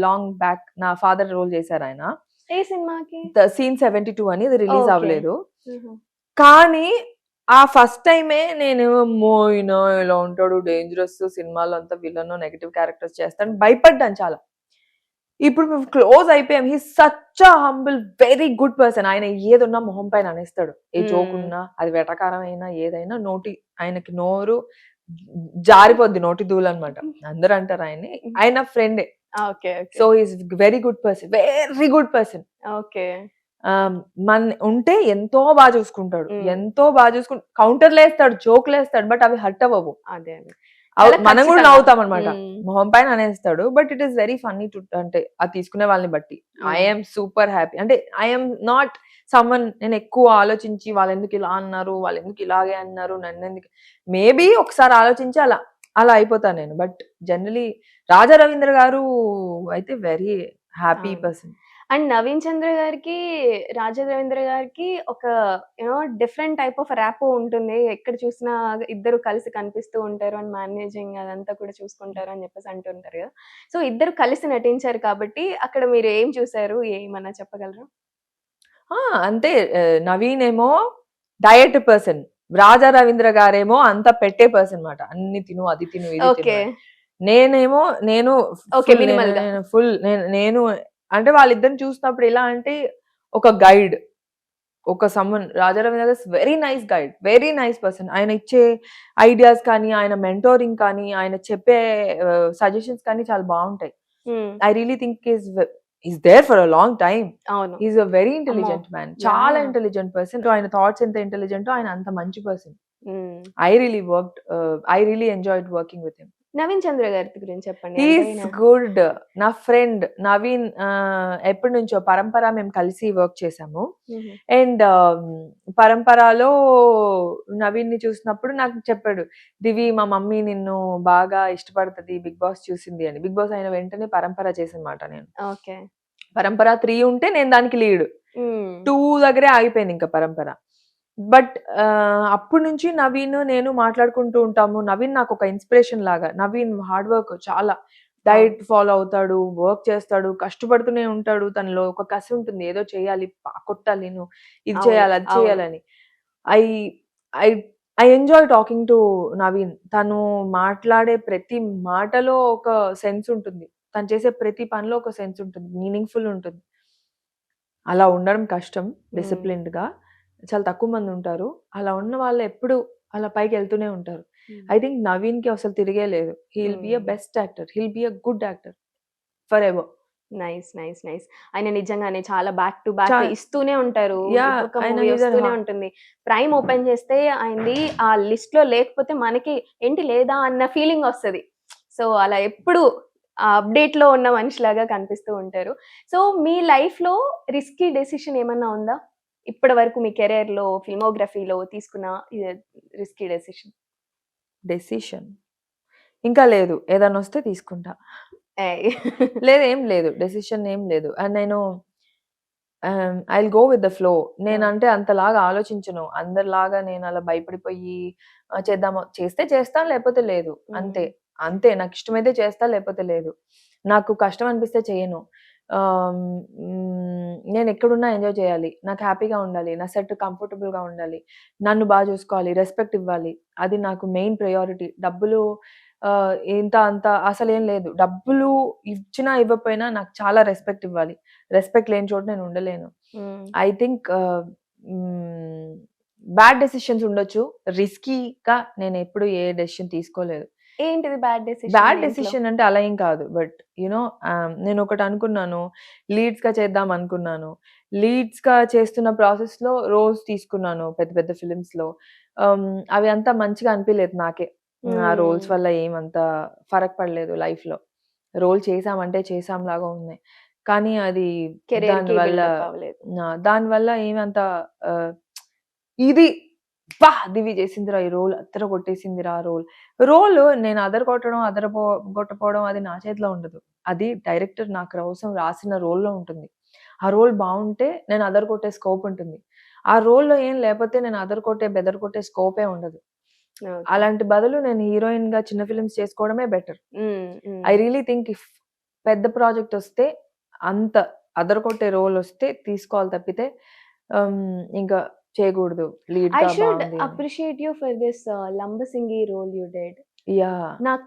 లాంగ్ బ్యాక్ నా ఫాదర్ రోల్ చేశారు ఆయన. ఏ సినిమాకి? సీన్ 72 అని, అది రిలీజ్ అవ్వలేదు. కానీ ఆ ఫస్ట్ టైమే నేను మోయినా ఇలా ఉంటాడు, డేంజరస్, సినిమాలో అంతా విలన్ నెగటివ్ క్యారెక్టర్స్ చేస్తాను, భయపడ్డాను చాలా. ఇప్పుడు మేము క్లోజ్ అయిపోయాం. He such a humble, very good person. ఆయన ఏదున్నా మొహం పైన అనేస్తాడు, ఏ జోక్ ఉన్నా, అది వెటకారం అయినా ఏదైనా. ఆయనకి నోరు జారిపోద్ది, నోటి దూలు అనమాట. అందరూ అంటారు ఆయన్ని, ఆయన ఫ్రెండే. So is very good person, very good person. Okay. మన ఉంటే ఎంతో బాగా చూసుకుంటాడు, ఎంతో బాగా కౌంటర్లు వేస్తాడు, జోక్లు వేస్తాడు, బట్ అవి హర్ట్ అవ్వవు. అదే మనం కూడా నవ్వుతాం అనమాట, మొహం పైన అనేస్తాడు. But it is very funny too, అంటే అది తీసుకునే వాళ్ళని బట్టి. I'm super happy. అంటే ఐఎమ్ నాట్ సమ్మన్, నేను ఎక్కువ ఆలోచించి వాళ్ళు ఎందుకు ఇలా అన్నారు, వాళ్ళు ఎందుకు ఇలాగే అన్నారు, నన్ను ఎందుకు, మేబీ ఒకసారి ఆలోచించి అలా అయిపోతాను నేను. బట్ జనరలీ రాజా రవీంద్ర గారు అయితే very happy person. And Naveen Chandra గారికి, రాజా రవీంద్ర గారికి ఒక డిఫరెంట్ టైప్ ఆఫ్ ర్యాప్ ఉంటుంది. ఎక్కడ చూసినా ఇద్దరు కలిసి కనిపిస్తూ ఉంటారు, అండ్ మేనేజింగ్ అదంతా కూడా చూసుకుంటారు అని చెప్పేసి అంటుంటారు కదా. సో ఇద్దరు కలిసి నటించారు కాబట్టి అక్కడ మీరు ఏం చూసారు, ఏమన్నా చెప్పగలరా? అంతే, నవీన్ ఏమో డయట్ పర్సన్, రాజా రవీంద్ర గారేమో అంత పెట్టే పర్సన్ మాట. అన్ని తిను, అది తిను, ఇది తిను. నేను ఫుల్ నేను అంటే వాళ్ళిద్దరిని చూసినప్పుడు ఎలా అంటే ఒక గైడ్, ఒక సమ్మన్. రాజా రవీంద్ర గారు very nice guide, very nice person. ఆయన ఇచ్చే ఐడియాస్ కానీ, ఆయన మెంటోరింగ్ కానీ, ఆయన చెప్పే సజెషన్స్ కానీ చాలా బాగుంటాయి. I really think is there for a long time. Is a very intelligent man, చాలా ఇంటెలిజెంట్ పర్సన్. ఆయన థాట్స్ ఎంత ఇంటెలిజెంట్, ఆయన అంత మంచి person. I really enjoyed working with him. Naveen Chandra garu గురించి చెప్పండి. ఈస్ గుడ్, నా ఫ్రెండ్ నవీన్. ఎప్పటి నుంచో పరంపర మేము కలిసి వర్క్ చేసాము. అండ్ పరంపరలో నవీన్ ని చూసినప్పుడు నాకు చెప్పాడు, దివి మా మమ్మీ నిన్ను బాగా ఇష్టపడుతుంది, బిగ్ బాస్ చూసింది అని. బిగ్ బాస్ అయిన వెంటనే పరంపర చేసినమాట నేను. పరంపర 3 ఉంటే నేను దానికి లీడ్, 2 దగ్గరే ఆగిపోయింది ఇంకా పరంపర. బట్ అప్పటి నుంచి నవీన్ నేను మాట్లాడుకుంటూ ఉంటాము. నవీన్ నాకు ఒక ఇన్స్పిరేషన్ లాగా. నవీన్ హార్డ్ వర్క్, చాలా డైట్ ఫాలో అవుతాడు, వర్క్ చేస్తాడు, కష్టపడుతూనే ఉంటాడు. తనలో ఒక కసి ఉంటుంది, ఏదో చేయాలి, కొట్టాలి, నేను ఇది చేయాలి, అది చేయాలని. I enjoy talking to Naveen. తను మాట్లాడే ప్రతి మాటలో ఒక సెన్స్ ఉంటుంది, తను చేసే ప్రతి పనిలో ఒక సెన్స్ ఉంటుంది, మీనింగ్ఫుల్ ఉంటుంది. అలా ఉండడం కష్టం, డిసిప్లిన్డ్ గా. చాలా తక్కువ మంది ఉంటారు అలా ఉన్న వాళ్ళు, ఎప్పుడు అలా పైకి వెళ్తూనే ఉంటారు. ఐ థింక్ నవీన్ కి అసలు తిరిగే లేదు. He'll be a best actor, he'll be a good actor for ever. Nice. ఆయన నిజంగానే చాలా బ్యాక్ టు బ్యాక్ ఇస్తూనే ఉంటారు, ఇస్తూనే ఉంటుంది. ప్రైమ్ ఓపెన్ చేస్తే ఆయనది ఆ లిస్ట్ లో లేకపోతే మనకి ఏంటి లేదా అన్న ఫీలింగ్ వస్తుంది. సో అలా ఎప్పుడు అప్డేట్ లో ఉన్న మనిషిలాగా కనిపిస్తూ ఉంటారు. సో మీ లైఫ్ లో రిస్కీ డెసిషన్ ఏమన్నా ఉందా ఇప్పటి వరకు మీ కెరీర్ లో ఫిల్మోగ్రఫీలో తీసుకున్న రిస్కీ డెసిషన్? డెసిషన్ ఇంకా లేదు. ఏదైనా వస్తే తీసుకుంటా. లేదు, ఏం లేదు. డెసిషన్ ఏం లేదు. అండ్ నేను I will go with the flow. నేనంటే అంతలాగా ఆలోచించను. అందరిలాగా నేను అలా భయపడిపోయి చేద్దామా చేస్తే చేస్తాను, లేకపోతే లేదు. అంతే. అంతే. నాకిష్టమైతే చేస్తా, లేకపోతే లేదు. నాకు కష్టం అనిపిస్తే చేయను. నేనెక్కడున్నా ఎంజాయ్ చేయాలి. నాకు హ్యాపీగా ఉండాలి. నా సెట్ కంఫర్టబుల్‌గా ఉండాలి. నన్ను చూసుకోవాలి. రెస్పెక్ట్ ఇవ్వాలి. అది నాకు మెయిన్ ప్రయారిటీ. డబ్బులు ఇంత అంత అసలేం లేదు. డబ్బులు ఇచ్చినా, ఇవ్వకపోయినా నాకు చాలా రెస్పెక్ట్ ఇవ్వాలి. రెస్పెక్ట్ లేని చోట నేను ఉండలేను. ఐ థింక్ బ్యాడ్ డెసిషన్స్ ఉండొచ్చు. రిస్కీగా నేనెప్పుడు ఏ డెసిషన్ తీసుకోలేదు. ఏంటిది బ్యాడ్ డెసిషన్? బ్యాడ్ డెసిషన్ అంటే అలా ఏం కాదు. బట్ నేనొకటి అనుకున్నాను. లీడ్స్‌గా చేద్దాం అనుకున్నాను. లీడ్స్‌గా చేస్తున్న ప్రాసెస్‌లో రోల్స్ తీసుకున్నాను పెద్ద పెద్ద ఫిల్మ్స్‌లో. అవి అంతా మంచిగా అనిపియలేదు నాకే. ఆ రోల్స్ వల్ల ఏమంత ఫరక్ పడలేదు లైఫ్‌లో. రోల్ చేసామంటే చేసాం లాగా ఉన్నాయి. కానీ అది కెరీర్‌కి దానివల్ల బిల్డప్ అవ్వలేదు. దానివల్ల ఏమంత ఆహ్, ఇది దివి చేసిందిరా ఈ రోల్, అద్దర కొట్టేసిందిరా ఆ రోల్. నేను కొట్టపోవడం అది నా చేతిలో ఉండదు. అది డైరెక్టర్ నా కోసం రాసిన రోల్‌లో ఉంటుంది. ఆ రోల్ బావుంటే నేను అదర కొట్టే స్కోప్ ఉంటుంది. ఆ రోల్‌లో ఏం లేపోతే నేను బెదర్ కొట్టే స్కోపే ఉండదు. అలాంటి బదులు నేను హీరోయిన్‌గా చిన్న ఫిల్మ్స్ చేసుకోవడమే better. I really think if పెద్ద ప్రాజెక్ట్ వస్తే అంత అదరకొట్టే రోల్ వస్తే తీసుకోవాలి తప్పితే ఇంకా చేయకూడదు. I లీడ్‌గా should బావుంది అని. appreciate you for this Lambasingi role you did. Yeah! నాకు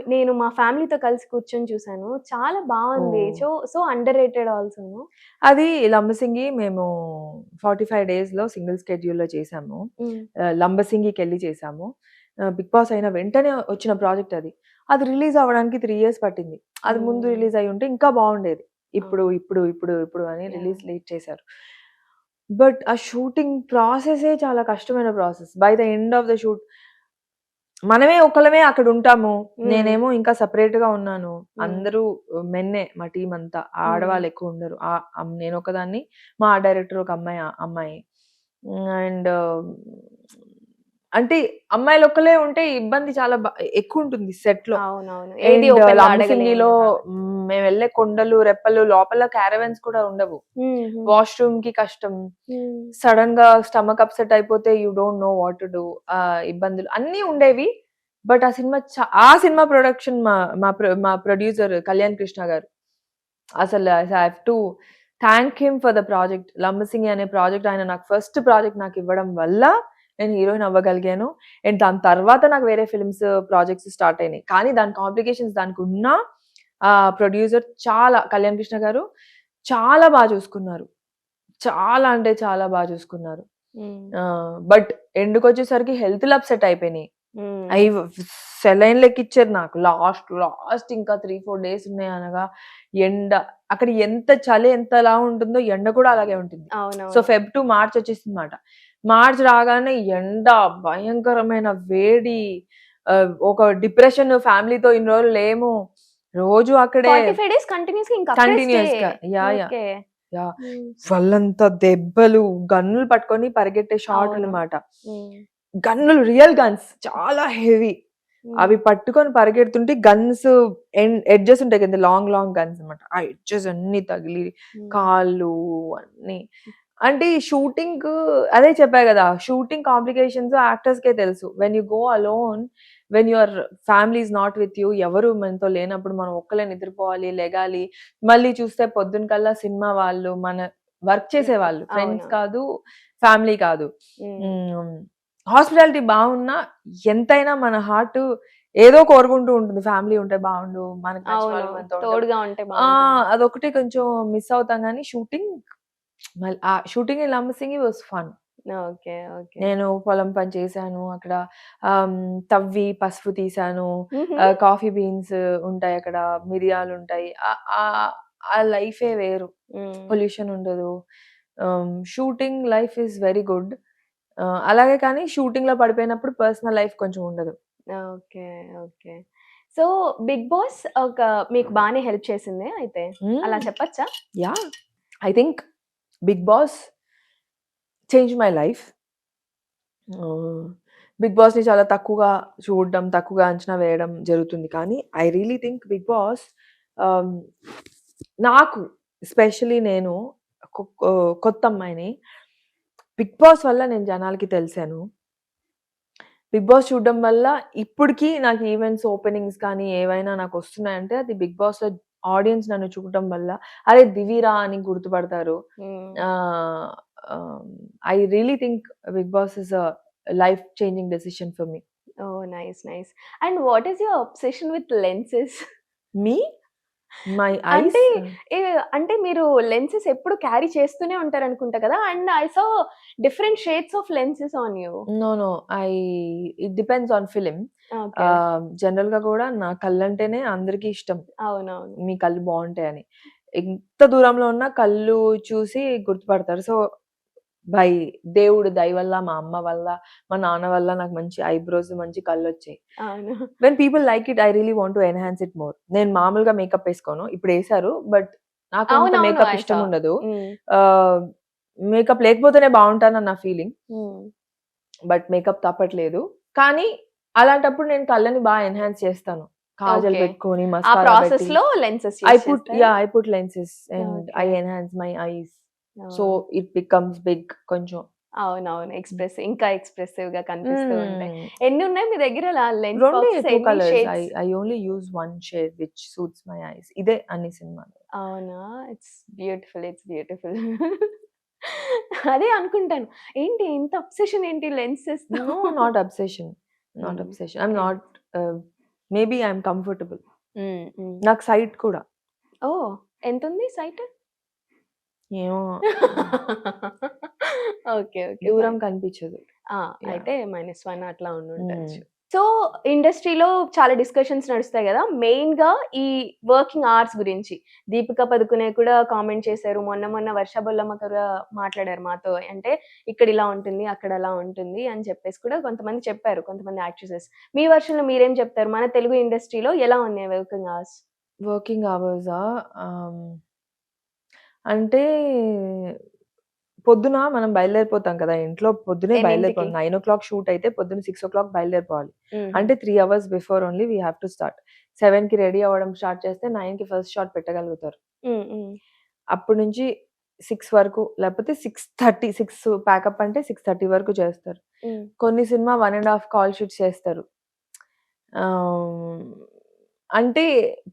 నేను మా ఫ్యామిలీతో కలిసి కూర్చొని చూసాను. చాలా బావుంది. ఓహ్! సో అండర్‌రేటెడ్ ఆల్సోను. అది 'లంబసింగి' మేము 45 డేస్‌లో సింగిల్ స్కెడ్యూల్‌లో చేసాము. 'లంబసింగి'కెళ్ళి చేసాము. 'బిగ్ బాస్' అయిన వెంటనే వచ్చిన ప్రాజెక్ట్ అది. అది రిలీజ్ అవ్వడానికి 3 ఇయర్స్ పట్టింది. అది ముందు రిలీజ్ అయ్యి ఉంటే ఇంకా బావుండేది. ఇప్పుడు అని రిలీజ్ లేట్ చేశారు. బట్ ఆ షూటింగ్ ప్రాసెసే చాలా కష్టమైన process. By the end of the shoot మనమే ఒకళ్ళమే అక్కడుంటాము. నేనేమో ఇంకా సెపరేట్‌గా ఉన్నాను. అందరూ మెన్నే మా టీమ్ అంతా. ఆడవాళ్ళు ఎక్కువ ఉండరు. నేనొకదాన్ని, మా ఆర్ట్ డైరెక్టర్ ఒక అమ్మాయి. అండ్ అంటే అమ్మాయిలొక్కలే ఉంటే ఇబ్బంది చాలా ఎక్కువుంటుంది సెట్‌లో. అవునవును. ఏది అండ్ ఓపెన్‌గా 'లంబసింగిలో' అడగలేము. మేమెళ్ళే కొండలు, రెప్పలు లోపల క్యారవాన్స్ కూడా ఉండవు. వాష్‌రూమ్‌కి కష్టం. సడెన్‌గా స్టమక్ అప్‌సెట్ అయిపోతే you don't know what to do. ఇబ్బందులు అన్నీ ఉండేవి. బట్ ఆ సినిమా ప్రొడక్షన్ మా ప్రొడ్యూసర్ కళ్యాణ్ కృష్ణ గారు. అసలు I have to thank him for the project. 'Lambasingi' అనే ప్రాజెక్ట్ ఆయన నాకు ఫస్ట్ ప్రాజెక్ట్ నాకివ్వడం వల్ల నేను హీరోయిన్ అవ్వగలిగాను. అండ్ దాని తర్వాత నాకు వేరే ఫిల్మ్స్ ప్రాజెక్ట్స్ స్టార్ట్ అయినాయి. కానీ దాని కాంప్లికేషన్స్ దానికున్నా ప్రొడ్యూసర్ కళ్యాణ్ కృష్ణ గారు చాలా చూసుకున్నారు. చాలా అంటే చాలా చూసుకున్నారు. బట్ ఎండ్‌కొచ్చేసరికి హెల్త్‌లు అప్‌సెట్ అయిపోయినాయి. అయి సెలైన్‌లు ఎక్కిచ్చారు నాకు. లాస్ట్ ఇంకా 3, 4 డేస్ ఉన్నాయి అనగా ఎండ. అక్కడ ఎంత చలి ఎంతలా ఉంటుందో ఎండ కూడా అలాగే ఉంటుంది. సో ఫెబ్ టు మార్చ్ వచ్చేసిందన్నమాట. మార్చ్ రాగానే ఎండ, భయంకరమైన వేడి, ఒక డిప్రెషన్, ఫ్యామిలీతో ఇన్ని రోజులు లేము. రోజు అక్కడే 45 డేస్ కంటిన్యూస్‌గా ఇంకా అక్కడే స్టే. కంటిన్యూయస్‌గా. యాహ్! ఓకే. యాహ్! వాళ్ళంతా దెబ్బలు, గన్నులు పట్టుకొని పరిగెట్టే షాట్‌లన్నమాట. గన్నులు, రియల్ గన్స్ చాలా హెవీ. అవి పట్టుకొని పరిగెడుతుంటే గన్స్ ఎడ్జెస్ ఉంటాయి కదా! లాంగ్ గన్స్ అన్నమాట. ఆ ఎడ్జెస్ అన్నీ తగిలి కాళ్ళు అన్నీ. అంటే షూటింగ్ అదే చెప్పా గదా! షూటింగ్ కాంప్లికేషన్స్ యాక్టర్స్‌కే తెలుసు. When you go alone, when your family is not with you, ఎవరు మనతో లేనప్పుడు మనం ఒక్కలే నిద్రపోవాలి, లెగాలి. మళ్ళీ చూస్తే పొద్దున కల్లా సినిమా వాళ్ళు, మన వర్క్ చేసేవాళ్ళు. ఫ్రెండ్స్ కాదు, ఫ్యామిలీ కాదు. హాస్పిటాలిటీ బాగున్నా ఎంతైనా మన హార్ట్ ఏదో కోరుకుంటూ ఉంటుంది. ఫ్యామిలీ ఉంటే బాగుండు, మనకు నచ్చిన వాళ్ళు మనతో తోడుగా ఉంటే బాగుంటుంది. అదొకటి కొంచెం మిస్ అవుతాం గానీ shooting in Lambasingi was fun. Okay. Okay. నేను పొలం పని చేశాను. అక్కడ తవ్వి పసుపు తీశాను. కాఫీ బీన్స్ ఉంటాయి అక్కడ. మిరియాలుంటాయి. ఆ లైఫే వేరు. పొల్యూషన్ ఉండదు. Shooting life is very good. అలాగే కానీ షూటింగ్‌లో పడిపోయినప్పుడు పర్సనల్ లైఫ్ కొంచెం ఉండదు. Okay. Okay. So Bigg Boss ఒక మీకు బాగానే హెల్ప్ చేసింది అయితే అలా చెప్పచ్చా? Yeah, I think Bigg Boss change my life. Bigg బాస్ని చాలా తక్కువగా చూడడం, తక్కువగా అంచనా వేయడం జరుగుతుంది. కానీ I really think Bigg Boss నాకు ఎస్పెషలీ నేను కొత్త అమ్మాయిని, బిగ్ బాస్ వల్ల నేను జనాలకి తెలిసాను. బిగ్ బాస్ చూడడం వల్ల ఇప్పటికీ నాకు ఈవెంట్స్ ఓపెనింగ్స్ కానీ ఏవైనా నాకు వస్తున్నాయంటే అది బిగ్ బాస్లో ఆడియన్స్ నన్ను చూడటం వల్ల, అరే దివిరా అని గుర్తుపడతారు. I really think Bigg Boss is a life changing decision for me. Oh nice nice. And what is your obsession with lenses? మీ మై ఐస్ అంటే మీరు లెన్సెస్ ఎప్పుడు క్యారీ చేస్తూనే ఉంటారు అనుకుంటా కదా. And I saw different shades of lenses on you. No it depends on film. General గా కూడా నా కళ్ళు అంటేనే అందరికి ఇష్టం. అవునవును. మీ కళ్ళు బాగుంటాయని, ఎంత దూరంలో ఉన్నా కళ్ళు చూసి గుర్తుపడతారు. సో బై దేవుడు దయ వల్ల, మా అమ్మ వల్ల, మా నాన్న వల్ల నాకు మంచి ఐబ్రోస్, మంచి కళ్ళు వచ్చాయి. అవును. When people like it, I really want to enhance it more. నేను మామూలుగా మేకప్ వేసుకోను, ఇప్పుడు వేసారు, బట్ నాకు అంత అవునవును, మేకప్ I ఇష్టం saw. ఉండదు. మేకప్ లేకపోతేనే బాగుంటానని నా ఫీలింగ్, బట్ మేకప్ తప్పట్లేదు. కానీ అలాంటప్పుడు నేను కళ్ళని బాగా ఎన్హాన్స్ చేస్తాను, కాజల్ Okay. పెట్టుకొని, ఆ మస్కారా ప్రాసెస్ పెట్టి. లో lenses I put lenses and I Okay. enhance my eyes, so it becomes big కొంచెం. అవునవును, ఎక్స్ప్రెస్ ఇంకా ఎక్స్ప్రెసివ్ గా కనిపిస్తూ ఉంటాయి. ఎన్ని ఉన్నాయి మీ దగ్గర లెన్స్ రెండే బాక్సెస్? 2 ఎన్ని colors. Shades? I only use one shade which suits my eyes. ఇదే అన్ని సినిమాలు. అవునా? It's beautiful, it's beautiful. అదే అనుకుంటాను, ఏంటి ఇంత అబ్సెషన్ ఏంటి lenses? No, not obsession. Not obsession. I'm not. Maybe I'm comfortable. నాకు సైట్ కూడా ఓ ఎంత ఉంది సైట్? ఏమో ఓకే ఓకే, దూరం కనిపించదు. అయితే -1 అట్లా ఉండొచ్చు. సో ఇండస్ట్రీలో చాలా డిస్కషన్స్ నడుస్తాయి కదా, మెయిన్ గా ఈ వర్కింగ్ అవర్స్ గురించి. దీపిక పదుకునే కూడా కామెంట్ చేశారు, మొన్న వర్ష బొల్లమ్మ కూడా మాట్లాడారు మాతో. అంటే ఇక్కడ ఇలా ఉంటుంది, అక్కడ అలా ఉంటుంది అని చెప్పేసి కూడా కొంతమంది చెప్పారు, కొంతమంది యాక్ట్రెసెస్. మీ వర్షన్ లో మీరేం చెప్తారు? మన తెలుగు ఇండస్ట్రీలో ఎలా ఉన్నాయి వర్కింగ్ అవర్స్? వర్కింగ్ అవర్సా? అంటే పొద్దున మనం బయలుదేరిపోతాం కదా, ఇంట్లో పొద్దునే బయలుదేరిపోతాం. 9 o'clock షూట్ అయితే పొద్దున 6 o'clock బయలుదేరిపోవాలి. అంటే 3 hours before only we have to start. 7 కి రెడీ అవ్వడం స్టార్ట్ చేస్తే 9 కి ఫస్ట్ షాట్ పెట్టగలుగుతారు. అప్పటి నుంచి 6 వరకు, లేకపోతే 6 ప్యాకప్ అంటే 6:30 వరకు చేస్తారు. కొన్ని సినిమా 1.5 కాల్ షీట్స్ చేస్తారు. అంటే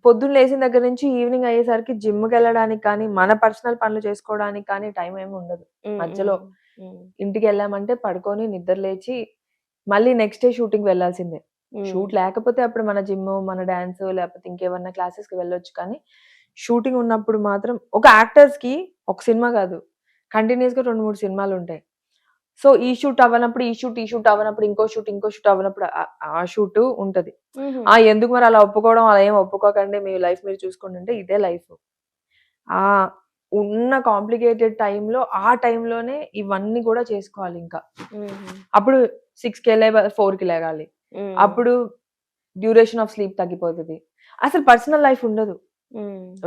పొద్దున్న లేచిన దగ్గర నుంచి ఈవినింగ్ అయ్యేసరికి జిమ్కి వెళ్ళడానికి కానీ, మన పర్సనల్ పనులు చేసుకోవడానికి కానీ టైం ఏమి ఉండదు. మధ్యలో ఇంటికి వెళ్ళామంటే పడుకొని నిద్ర లేచి మళ్ళీ నెక్స్ట్ డే షూటింగ్ వెళ్ళాల్సిందే. షూట్ లేకపోతే అప్పుడు మన జిమ్, మన డాన్స్, లేకపోతే ఇంకేమన్నా క్లాసెస్ కి వెళ్ళొచ్చు. కానీ షూటింగ్ ఉన్నప్పుడు మాత్రం ఒక యాక్టర్స్ కి ఒక సినిమా కాదు, కంటిన్యూస్ గా 2-3 సినిమాలు ఉంటాయి. సో ఈ షూట్ అవ్వనప్పుడు ఈ షూట్ అవ్వనప్పుడు ఇంకో షూట్ అవ్వనప్పుడు ఆ షూట్ ఉంటది. ఎందుకు మరి అలా ఒప్పుకోవడం? అలా ఏం ఒప్పుకోకండి, మీ లైఫ్ మీరు చూసుకోండి అంటే ఇదే లైఫ్. ఆ ఉన్న కాంప్లికేటెడ్ టైంలో ఆ టైంలోనే ఇవన్నీ కూడా చేసుకోవాలి. ఇంకా అప్పుడు 6కి వెళ్ళే 4కి లేగాలి. అప్పుడు డ్యూరేషన్ ఆఫ్ స్లీప్ తగ్గిపోతుంది. అసలు పర్సనల్ లైఫ్ ఉండదు.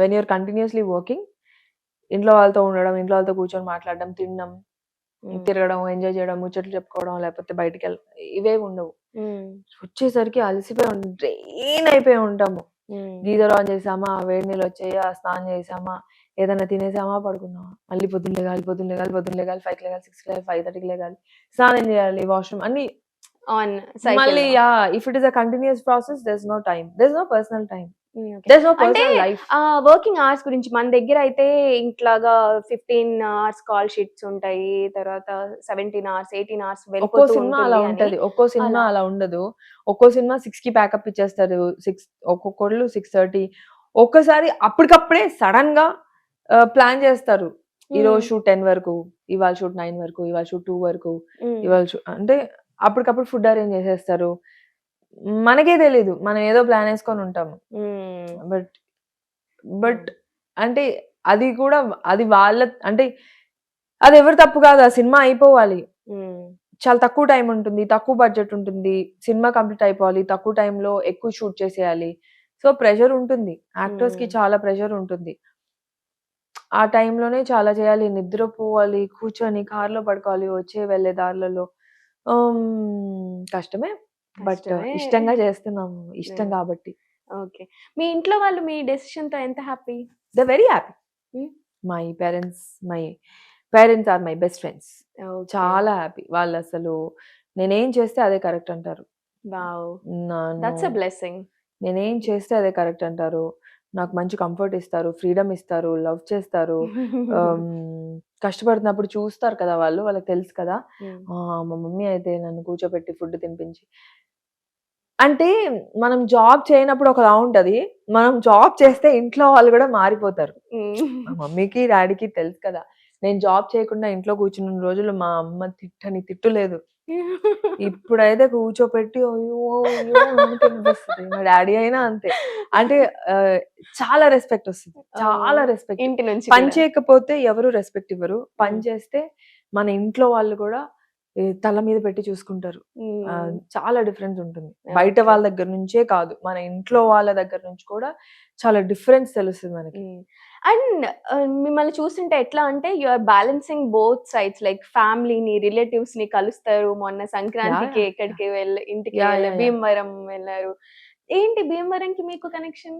వెన్ యూఆర్ కంటిన్యూస్లీ వర్కింగ్, ఇంట్లో వాళ్ళతో ఉండడం, ఇంట్లో వాళ్ళతో కూర్చొని మాట్లాడడం, తినడం, తిరగడం, ఎంజాయ్ చేయడం, ముచ్చట్లు చెప్పుకోవడం, లేకపోతే బయటికి వెళ్ళడం, ఇవే ఉండవు. వచ్చేసరికి అలసిపోయి డ్రైన్ అయిపోయి ఉంటాము. గీజర్ ఆన్ చేసామా, వేడి నీళ్ళు వచ్చాయా, స్నానం చేసామా, ఏదైనా తినేసామా, పడుకున్నామా, మళ్ళీ పొద్దున్న లేగాలి 5కి లేగాలి, 6కి లేగాలి, 5:30కి లేగాలి, స్నానం చేయాలి, వాష్రూమ్ అన్ని మళ్ళీ. If it is a continuous process, there's no time, there's no personal time, there's no personal life. Working hours గురించి మన దగ్గర అయితే ఇట్లాగా 15 hours కాల్ షీట్స్ ఉంటాయి, తర్వాత 17 hours 18 hours ఒక్కో సినిమా అలా ఉంటది, ఒక్కో సినిమా అలా ఉండదు. ఒక్కో సినిమా 6కి ప్యాకప్ ఇచ్చేస్తారు, ఒక్కొక్కళ్ళు 6:30. ఒక్కసారి అప్పటికప్పుడే సడన్ గా ప్లాన్ చేస్తారు. ఈరోజు షూట్ 10 వరకు, ఇవాళ షూట్ 9 వరకు, ఇవాళ షూట్ 2 వరకు, ఇవాళ అంటే అప్పటికప్పుడు ఫుడ్ అరేంజ్ చేసేస్తారు. మనకే తెలీదు, మనం ఏదో ప్లాన్ వేసుకొని ఉంటాము. బట్ అంటే అది కూడా, అది వాళ్ళ, అంటే అది ఎవరు తప్పు కాదు, ఆ సినిమా అయిపోవాలి. చాలా తక్కువ టైం ఉంటుంది, తక్కువ బడ్జెట్ ఉంటుంది, సినిమా కంప్లీట్ అయిపోవాలి, తక్కువ టైంలో ఎక్కువ షూట్ చేసేయాలి. సో ప్రెషర్ ఉంటుంది, యాక్టర్స్ కి చాలా ప్రెషర్ ఉంటుంది. ఆ టైంలోనే చాలా చేయాలి, నిద్రపోవాలి, కూర్చొని కార్లో పడుకోవాలి, వచ్చే వెళ్ళే దారులలో. కష్టమే, బట్ కష్టమే. ఇష్టంగా చేస్తున్నాము, ఇష్టం Yeah. కాబట్టి. ఓకే. మీ ఇంట్లో వాళ్ళు మీ డెసిషన్ తో ఎంత happy? They very happy. Hmm. My parents are my best friends. Okay. చాలా హ్యాపీ. వాళ్ళు అసలు నేనేం చేస్తే అదే కరెక్ట్ అంటారు. వావ్! నన్ను దట్స్ ఎ బ్లెస్సింగ్. నేనేం చేస్తే అదే కరెక్ట్ అంటారు. నాకు మంచి కంఫర్ట్ ఇస్తారు, ఫ్రీడమ్ ఇస్తారు, లవ్ చేస్తారు. కష్టపడుతున్నప్పుడు చూస్తారు కదా వాళ్ళు, వాళ్ళకి తెలుసు కదా. మా మమ్మీ అయితే నన్ను కూర్చోబెట్టి ఫుడ్ తినిపించి, అంటే మనం జాబ్ చేయనప్పుడు ఒకలా ఉంటది, మనం జాబ్ చేస్తే ఇంట్లో వాళ్ళు కూడా మారిపోతారు. మా మమ్మీకి డాడీకి తెలుసు కదా, నేను జాబ్ చేయకుండా ఇంట్లో కూర్చున్న రోజులు మా అమ్మ తిట్టని తిట్టు లేదు. ఇప్పుడైతే కూర్చోపెట్టి అయ్యో అయ్యో అని తినిపిస్తుంది. మా డాడీ అయినా అంతే. అంటే చాలా రెస్పెక్ట్ వస్తుంది, చాలా రెస్పెక్ట్. ఇంటి నుంచి పని కూడా. చేయకపోతే ఎవరు రెస్పెక్ట్ ఇవ్వరు, పని Hmm. చేస్తే మన ఇంట్లో వాళ్ళు కూడా తల మీద పెట్టి చూసుకుంటారు. చాలా డిఫరెన్స్ ఉంటుంది. బయట Okay. వాళ్ళ దగ్గర నుంచే కాదు, మన ఇంట్లో వాళ్ళ దగ్గర నుంచి కూడా చాలా డిఫరెన్స్ తెలుస్తుంది మనకి. అండ్ మిమ్మల్ని చూస్తుంటే ఎట్లా అంటే you are balancing both sides, like ఫ్యామిలీని, రిలేటివ్స్ ని కలుస్తారు. మొన్న సంక్రాంతికి Yeah. ఎక్కడికి ఇంటికి Yeah, వెళ్ళారు, yeah, yeah. భీమవరం వెళ్ళారు. ఏంటి భీమవరంకి మీకు కనెక్షన్?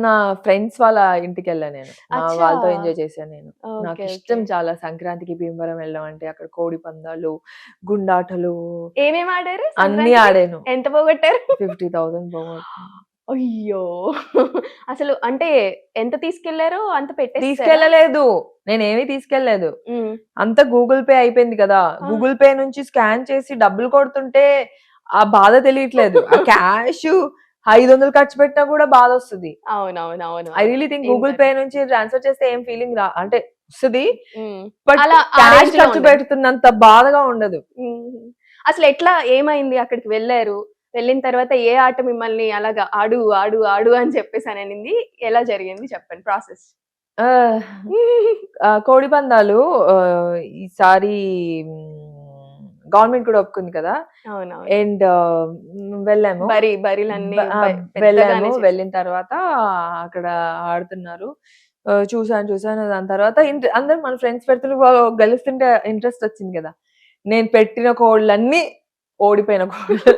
నా ఫ్రెండ్స్ వాళ్ళ ఇంటికి వెళ్ళాను నేను, అచ్చా. వాళ్ళతో ఎంజాయ్ చేశాను నేను. నాకు ఓకే, ఇష్టం ఓకే. చాలా సంక్రాంతికి భీమవరం వెళ్ళడం అంటే. అక్కడ కోడి పందాలు, గుండాటలు ఏమేమి ఆడారు అన్ని సంక్రాంతికి? ఆడాను. ఎంత పోగొట్టారు? 50,000 పోగొట్టాను. అయ్యో! అసలు అంటే ఎంత తీసుకెళ్లారో అంత పెట్టేసారా? తీసుకెళ్ళలేదు, నేనేమి తీసుకెళ్ళలేదు. అంతా గూగుల్ పే అయిపోయింది కదా, గూగుల్ పే నుంచి స్కాన్ చేసి డబ్బులు కొడుతుంటే ఆ బాధ తెలియట్లేదు. ఆ క్యాష్ 500 ఖర్చు పెట్టినా కూడా బాధ వస్తుంది. అవునవునవును. I really think Google pay నుంచి ట్రాన్స్ఫర్ చేస్తే ఏం ఫీలింగ్ అంటే వస్తుంది, బట్ అలా ఆ క్యాష్ range లో ఖర్చు ఉండదు. పెడుతున్నంత బాధగా ఉండదు. అసలు ఎట్లా ఏమైంది? అక్కడికి వెళ్ళారు, వెళ్ళిన తర్వాత ఏ ఆట మిమ్మల్ని అలాగా ఆడు ఆడు ఆడు అని చెప్పేసి అని అనింది? ఎలా జరిగింది చెప్పండి ప్రాసెస్? కోడి పందాలు ఈసారి గవర్నమెంట్ కూడా ఒప్పుకుంది కదా, అవునవును. అండ్ వెళ్ళాము. బరిలన్నీ పెద్దగానే వెళ్ళాము, చేశారు. వెళ్ళిన తర్వాత అక్కడ ఆడుతున్నారు. చూసాను. దాని తర్వాత అందరు మన ఫ్రెండ్స్ పెడుతున్నారు, గెలుస్తుంటే ఇంట్రెస్ట్ వచ్చింది కదా. నేను పెట్టిన కోళ్ళన్నీ ఓడిపోయిన కోళ్ళు.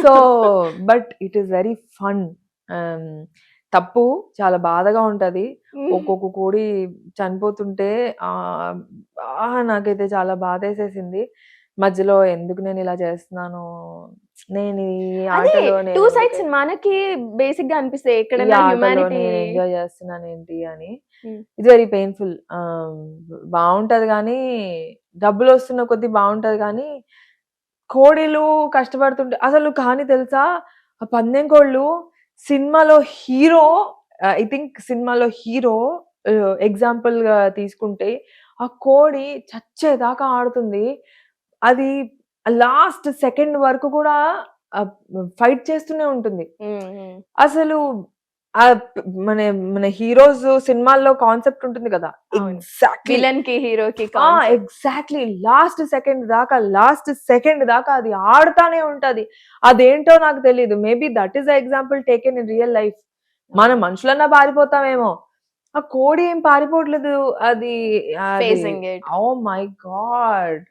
So but it is very fun. తప్పు, చాలా బాధగా ఉంటది. ఒక్కొక్క కోడి చనిపోతుంటే నాకైతే చాలా బాధేసేసింది. మధ్యలో ఎందుకు నేను ఇలా చేస్తున్నాను, నేను ఈ ఆటలో టూ సైడ్స్ మనకి బేసిక్ గా అనిపిస్తాయి ఎక్కడైనా హ్యుమానిటీ. నేను ఎంజాయ్ చేస్తున్నాను ఏంటి అని. Hmm. ఇది వెరీ పెయిన్ఫుల్. బాగుంటది కానీ, డబ్బులు వస్తున్న కొద్దీ బాగుంటది కానీ, కోడిలు కష్టపడుతుంటే అసలు కానీ తెలుసా, ఆ పందెం కోళ్ళు సినిమాలో హీరో, ఐ థింక్ సినిమాలో హీరో ఎగ్జాంపుల్ గా తీసుకుంటే, ఆ కోడి చచ్చేదాకా ఆడుతుంది. అది లాస్ట్ సెకండ్ వరకు కూడా ఫైట్ చేస్తూనే ఉంటుంది. అసలు మన మన హీరోస్ సినిమాల్లో కాన్సెప్ట్ ఉంటుంది కదా, అవును. ఎగ్జాక్ట్లీ విలన్ కి హీరోకి ఎగ్జాక్ట్లీ లాస్ట్ సెకండ్ దాకా అది ఆడుతానే ఉంటది. అదేంటో నాకు తెలియదు. Maybe that is the example taken in real life. మన మనుషులన్నా పారిపోతామేమో, ఆ కోడి ఏం పారిపోవట్లేదు. అది oh my god,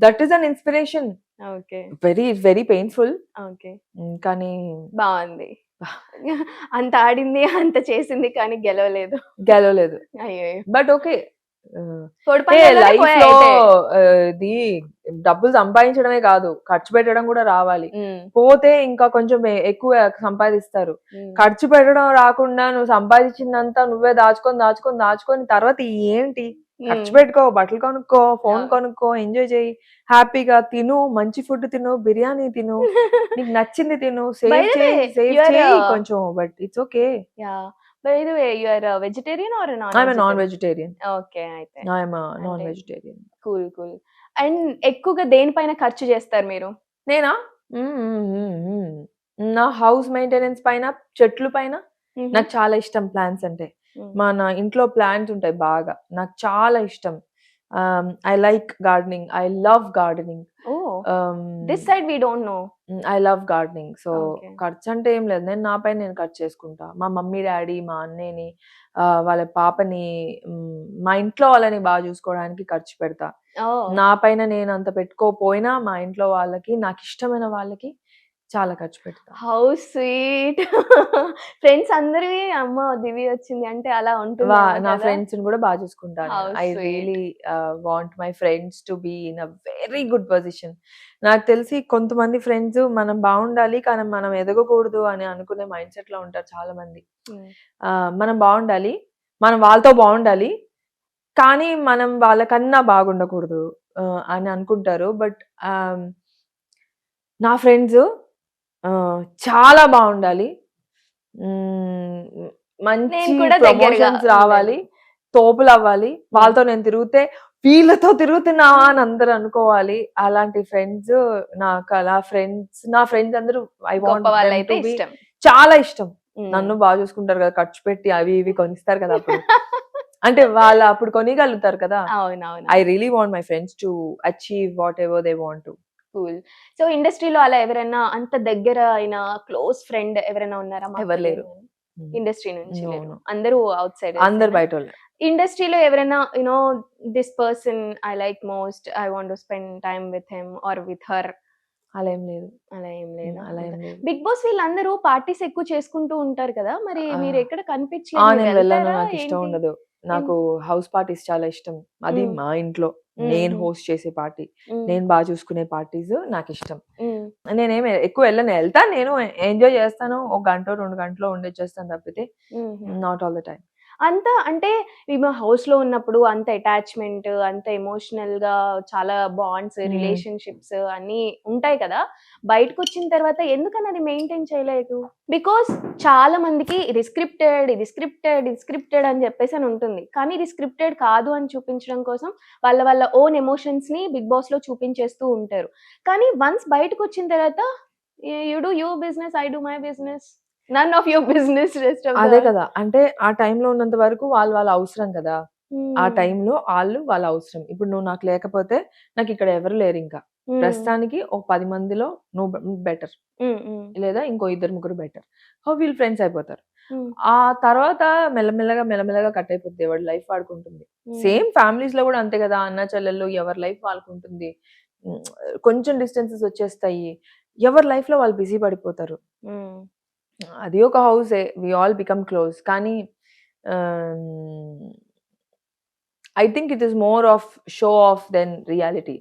that is an inspiration. Okay, very very painful. Okay, కానీ బాగుంది. అంత ఆడింది, అంత చేసింది, కానీ గెలవలేదు. అయ్యో, బట్ ఓకే. కోడిపందాల్లోనే లైఫ్ లో పోయాయి ఇది డబ్బులు సంపాదించడమే కాదు, ఖర్చు పెట్టడం కూడా రావాలి. అయితే. పోతే ఇంకా కొంచెం ఎక్కువ సంపాదిస్తారు. ఖర్చు పెట్టడం రాకుండా నువ్వు సంపాదించినంత నువ్వే దాచుకొని తర్వాత ఏంటి, ఖర్చు పెట్టుకో, బట్టలు కొనుక్కో, ఫోన్ కొనుక్కో, ఎంజాయ్ చేయి, హ్యాపీగా తిను, మంచి ఫుడ్ తిను, బిర్యానీ తిను, నీకు నచ్చింది తిను, సేవ్ చేయి కొంచెం, but it's okay. By the way, you are a vegetarian or a non-vegetarian? I'm a non-vegetarian. Okay, అయితే. I'm a non-vegetarian. Cool. And ఎక్కువగా దేనిపైన ఖర్చు చేస్తారు మీరు? నేనా? నా హౌస్ మెయింటెనెన్స్ పైన, చెట్లు పైన. నాకు చాలా ఇష్టం ప్లాంట్స్ అంటే. మన ఇంట్లో ప్లాంట్స్ ఉంటాయి బాగా, నాకు చాలా ఇష్టం. I like gardening. I love gardening. Oh Um, this side we don't know. I love gardening. So okay. ఖర్చు అంటే ఏం లేదు. నేను నా పైన నేను ఖర్చు చేసుకుంటా. మా మమ్మీ, డ్యాడీ, మా అన్నయ్యని, వాళ్ళ పాపని, మా ఇంట్లో వాళ్ళని బాగా చూసుకోవడానికి ఖర్చు పెడతా. ఓ నా పైన నేను అంత పెట్టుకోకపోయినా మా ఇంట్లో వాళ్ళకి, నాకు ఇష్టమైన వాళ్ళకి చాలా ఖర్చు పెడతా. How sweet. ఫ్రెండ్స్ అందరివి అమ్మ దివ్య వచ్చింది అంటే అలా ఉంటుంది నా ఫ్రెండ్స్ కూడా బాగా చూసుకుంటాను. How I sweet. Really want my friends to be in a very good position. నాకు తెలిసి కొంతమంది ఫ్రెండ్స్ మనం బాగుండాలి కానీ మనం ఎదగకూడదు అని అనుకునే మైండ్ సెట్ లో ఉంటారు చాలా మంది. మనం బాగుండాలి, మనం వాళ్ళతో బాగుండాలి కానీ మనం వాళ్ళకన్నా బాగుండకూడదు అని అనుకుంటారు. బట్ నా ఫ్రెండ్స్ చాలా బాగుండాలి, మంచి నేను కూడా దగ్గరగా ప్రమోషన్స్ రావాలి, తోపులు అవ్వాలి, వాళ్ళతో నేను తిరిగితే వీళ్ళతో తిరుగుతున్నావా అని అందరూ అనుకోవాలి. అలాంటి ఫ్రెండ్స్ నాకు, అలా ఫ్రెండ్స్, నా ఫ్రెండ్స్ అందరూ ఐ గొప్ప వాళ్ళైతే వాంట్ ఇష్టం. చాలా ఇష్టం. నన్ను బాగా చూసుకుంటారు కదా, ఖర్చు పెట్టి అవి ఇవి కొనిస్తారు కదా అప్పుడు. అంటే వాళ్ళు అప్పుడు కొనిగలుగుతారు కదా. అవునవును. I really want my friends to achieve what ever they want to. Cool. So ఇండస్ట్రీలో అలా ఎవరైనా అంత దగ్గర అయిన క్లోజ్ ఫ్రెండ్ ఎవరైనా ఉన్నారా? ఎవరు లేరు. ఇండస్ట్రీ నుంచి No, లేరు. no. అందరూ అవుట్ సైడ్. అందరు బయట వాళ్ళే. ఇండస్ట్రీలో ఎవరైనా you know this person I like most, I want to spend time with him or with her, అలా ఏం లేదు. అలా ఏం లేదా? అలా ఏం లేదు. బిగ్ బాస్ వీళ్ళందరూ పార్టీస్ ఎక్కువ చేసుకుంటూ ఉంటారు కదా, మరి మీరు ఎక్కడ నేను కనిపించలేదు? వెళ్ళను, నాకు ఇష్టం ఉండదు. నాకు హౌస్ పార్టీస్ చాలా ఇష్టం. అది మా ఇంట్లో నేను హోస్ట్ చేసే పార్టీ, నేను బాగా చూసుకునే పార్టీస్ నాకు ఇష్టం. నేనేమి ఎక్కువ వెళ్ళను, వెళ్తా, నేను ఎంజాయ్ చేస్తాను, 1 గంట 2 గంటలో ఉండొచ్చేస్తాను తప్పితే నాట్ ఆల్ ద టైం. అంత అంటే మేము హౌస్ లో ఉన్నప్పుడు అంత అటాచ్మెంట్, అంత ఎమోషనల్ గా చాలా బాండ్స్, రిలేషన్షిప్స్ అన్ని ఉంటాయి కదా, బయటకు వచ్చిన తర్వాత ఎందుకని అది మెయింటైన్ చేయలేదు? బికాస్ చాలా మందికి ఇది స్క్రిప్టెడ్, ఇది స్క్రిప్టెడ్, ఇది స్క్రిప్టెడ్ అని చెప్పేసి అని ఉంటుంది, కానీ ఇది స్క్రిప్టెడ్ కాదు అని చూపించడం కోసం వాళ్ళ వాళ్ళ ఓన్ ఎమోషన్స్ ని బిగ్ బాస్ లో చూపించేస్తూ ఉంటారు. కానీ వన్స్ బయటకు వచ్చిన తర్వాత you do your business, I do my business, none of your business rest of అదే కదా, అంటే ఆ టైంలో ఉన్నంత వరకు వాళ్ళ అవసరం కదా. ఆ టైంలో వాళ్ళ అవసరం. ఇప్పుడు నువ్వు నాకు లేకపోతే నాకు ఇక్కడ ఎవరు లేరు. ఇంకా ప్రస్తుతానికి ఒక 10 మందిలో నువ్వు బెటర్, లేదా ఇంకో 2-3 బెటర్, వీళ్ళు ఫ్రెండ్స్ అయిపోతారు. ఆ తర్వాత మెల్లమెల్లగా కట్ అయిపోతుంది, ఎవరి లైఫ్ వాడుకుంటుంది. సేమ్ ఫ్యామిలీస్ లో కూడా అంతే కదా, అన్న చెల్లెళ్ళు ఎవరి లైఫ్ వాళ్ళకుంటుంది. కొంచెం డిస్టెన్సెస్ వచ్చేస్తాయి, ఎవరి లైఫ్ లో వాళ్ళు బిజీ పడిపోతారు. అది ఒక హౌసే, వి ఆల్ బికమ్ క్లోజ్. కానీ I think it is more of show off than reality.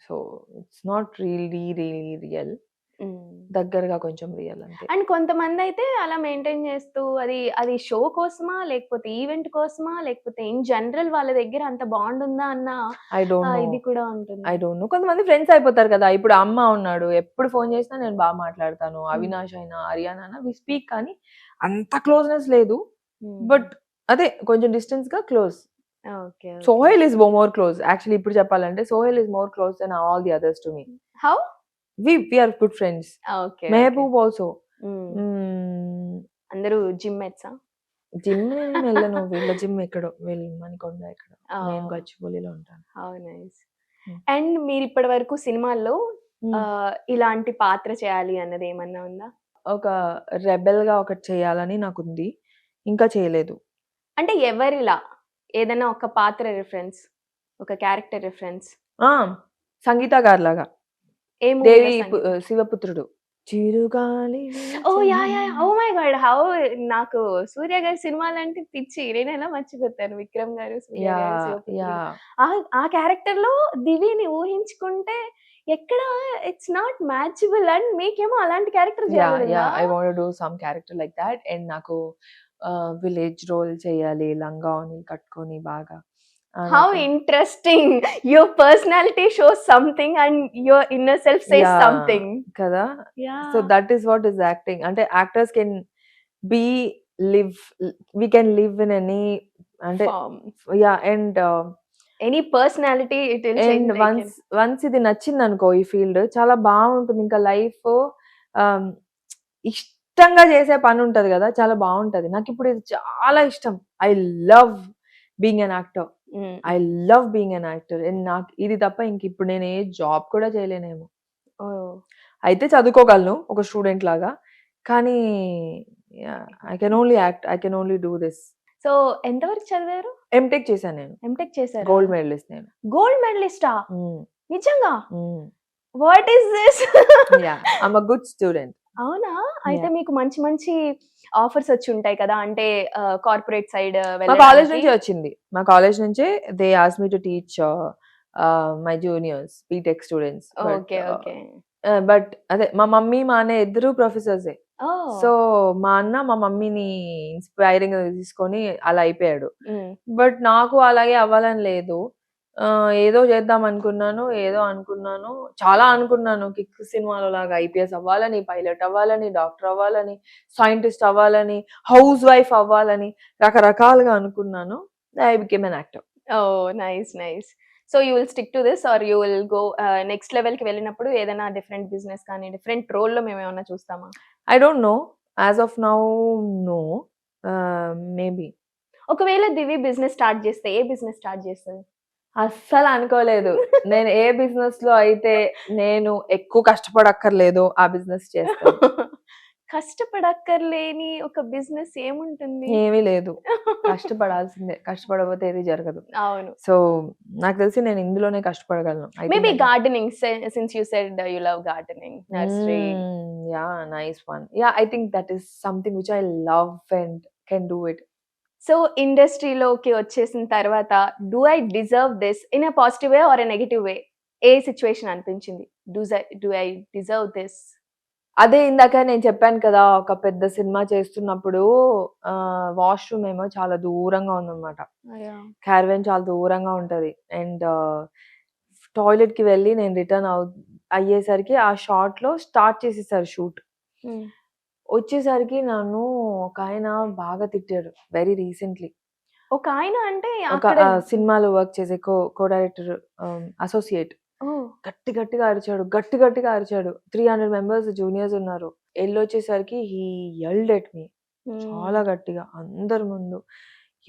So it's not really real. దగ్గరగా కొంచెం రియల్ అంతే. అండ్ కొంతమంది అయితే అలా మెయింటైన్ చేస్తూ అది షో కోసమా, లేకపోతే ఈవెంట్ కోసమా, లేకపోతే ఇన్ జనరల్ వాళ్ళ దగ్గర అంత బాండ్ ఉందా అన్న ఐ డోంట్ ఇది నో. కూడా ఉంటుంది. I don't no. కొంతమంది ఫ్రెండ్స్ అయిపోతారు కదా. ఇప్పుడు అమ్మ ఉన్నాడు, ఎప్పుడు ఫోన్ చేసినా నేను బాగా మాట్లాడతాను. అవినాష్ అయినా అరియానా అయినా వి స్పీక్, కానీ అంత క్లోజ్నెస్ లేదు. బట్ అదే కొంచెం డిస్టెన్స్ గా close. Okay. Sohel is more close. Actually ఇప్పుడు చెప్పాలంటే Sohel is more close than all the others to me. How? We are good friends. Okay. Mehboob also. అందరూ జిమ్ మెట్సా? జిమ్ వెళ్ళను, వీళ్ళ జిమ్ ఎక్కడో, వీళ్ళు మణికొండ ఎక్కడో, నేను గచ్చిబౌలిలో ఉంటాను. How nice. అండ్ మీరు ఇప్పటి వరకు సినిమాల్లో ఇలాంటి పాత్ర చేయాలి అన్నది ఏమన్నా ఉందా? ఒక రెబెల్ గా ఒకటి చేయాలని నాకుంది, ఇంకా చేయలేదు. అంటే ఎవరిలా ఏదైనా ఒక పాత్ర రిఫరెన్స్, ఒక క్యారెక్టర్ రిఫరెన్స్? సంగీత గారి లాగా, ఏ Devi Shivaputrudu, Chirugali. Oh yeah yeah, oh my God, how నాకు సూర్య గారి సినిమాలు అంటే పిచ్చి, నేను ఎలా మర్చిపోతాను. విక్రమ్ గారు, సూర్య గారు, శివపుత్రుడు. ఆ క్యారెక్టర్ లో దివిని ఊహించుకుంటే ఎక్కడ ఇట్స్ నాట్ మ్యాచబుల్, అండ్ మీకేమో అలాంటి క్యారెక్టర్ చేయాలి. I want to do some character like that. And నాకు విలేజ్ రోల్ చేయాలి, లంగా కట్టుకొని బాగా. How interesting. Your personality shows something and your inner self says something. Kada? Yeah. So that is what is acting. Ante actors can we can live in any form. Yeah, and any personality it will change. And once ఇది నచ్చింది అనుకో, ఈ field చాలా బాగుంటుంది. ఇంకా life ఇష్టంగా చేసే పని ఉంటది కదా, చాలా బాగుంటది. నాకు ఇప్పుడు ఇది చాలా ఇష్టం. I love being an actor. I love being an actor. And నాకు ఇది తప్ప ఇంక ఇప్పుడు నేను ఏ జాబ్ కూడా చేయలేనేమో. అయితే చదువుకోగలను ఒక స్టూడెంట్ లాగా. కానీ I can only act. I can only do this. So ఎంతవరకు చదివారు? ఎంటెక్ చేశాను నేను. ఎంటెక్ చేశారు? గోల్డ్ మెడలిస్ట్ నేను. గోల్డ్ మెడలిస్టా? Mm, నిజంగా? mm. What is this? Yeah, I'm a good student. అవునా? అయితే Yeah. మీకు మంచి మంచి ఆఫర్స్ వచ్చి ఉంటాయి కదా, అంటే కార్పొరేట్ సైడ్ మా కాలేజ్ నుంచే వచ్చింది. మా కాలేజ్ నుంచే they ask me to teach my juniors BTech students. Okay okay. But అదే మా మమ్మీ మా అన్నయ్య ఇద్దరు ప్రొఫెసర్సే. సో మా అన్న మా మమ్మీని ఇన్స్పైరింగ్ తీసుకొని అలా అయిపోయాడు. బట్ నాకు అలాగే అవ్వాలని లేదు. ఏదో చేద్దాం అనుకున్నాను, ఏదో అనుకున్నాను, చాలా అనుకున్నాను. కిక్ సినిమాలో లాగా ఐపీఎస్ అవ్వాలని, పైలట్ అవ్వాలని, డాక్టర్ అవ్వాలని, సైంటిస్ట్ అవ్వాలని, హౌస్ వైఫ్ అవ్వాలని రకరకాలుగా అనుకున్నాను. I became an actor. Oh nice nice. So you will stick to this or you will go next level కి వెళ్ళినప్పుడు ఏదైనా డిఫరెంట్ బిజినెస్ కానీ డిఫరెంట్ రోల్ లో మేము ఏమైనా చూస్తామా? I don't know. As of now no. Maybe. ఒకవేళ Divi business start చేస్తే ఏ బిజినెస్ స్టార్ట్ చేస్తుంది? అస్సలు అనుకోలేదు. నేను ఏ బిజినెస్ లో అయితే నేను ఎక్కువ కష్టపడక్కర్లేదు ఆ బిజినెస్ చేస్తాను. కష్టపడక్కర్లేని ఒక బిజినెస్ ఏముంటుంది? ఏమీ లేదు. కష్టపడాల్సిందే. కష్టపడకపోతే ఏది జరగదు. అవును. సో నాకు తెలిసి నేను ఇందులోనే కష్టపడగలను. Maybe gardening, since you said you love gardening, nursery. Yeah, nice one. Yeah, I think that is something which I love and can do it. So ఇండస్ట్రీలోకి వచ్చేసిన తర్వాత do I deserve this in a positive way or a negative way? ఏ situation అనిపించింది do I deserve this? అదే ఇందాక నేను చెప్పాను కదా, ఒక పెద్ద సినిమా చేస్తున్నప్పుడు వాష్రూమ్ ఏమో చాలా దూరంగా ఉందన్నమాట. క్యారవెన్ చాలా దూరంగా ఉంటది. అండ్ టాయిలెట్ కి వెళ్ళి నేను రిటర్న్ అయ్యేసరికి ఆ షార్ట్ లో స్టార్ట్ చేసేసారు షూట్. వచ్చేసరికి నన్ను ఒక ఆయన బాగా తిట్టాడు వెరీ రీసెంట్లీ. ఒక ఆయన అంటే ఒక సినిమాలో వర్క్ చేసే కో డైరెక్టర్ అసోసియేట్ గట్టిగా అరిచాడు. 300 మెంబర్స్ జూనియర్స్ ఉన్నారు. వెళ్ళొచ్చేసరికి హీ యెల్డ్ ఎట్ మీ చాలా గట్టిగా అందరి ముందు.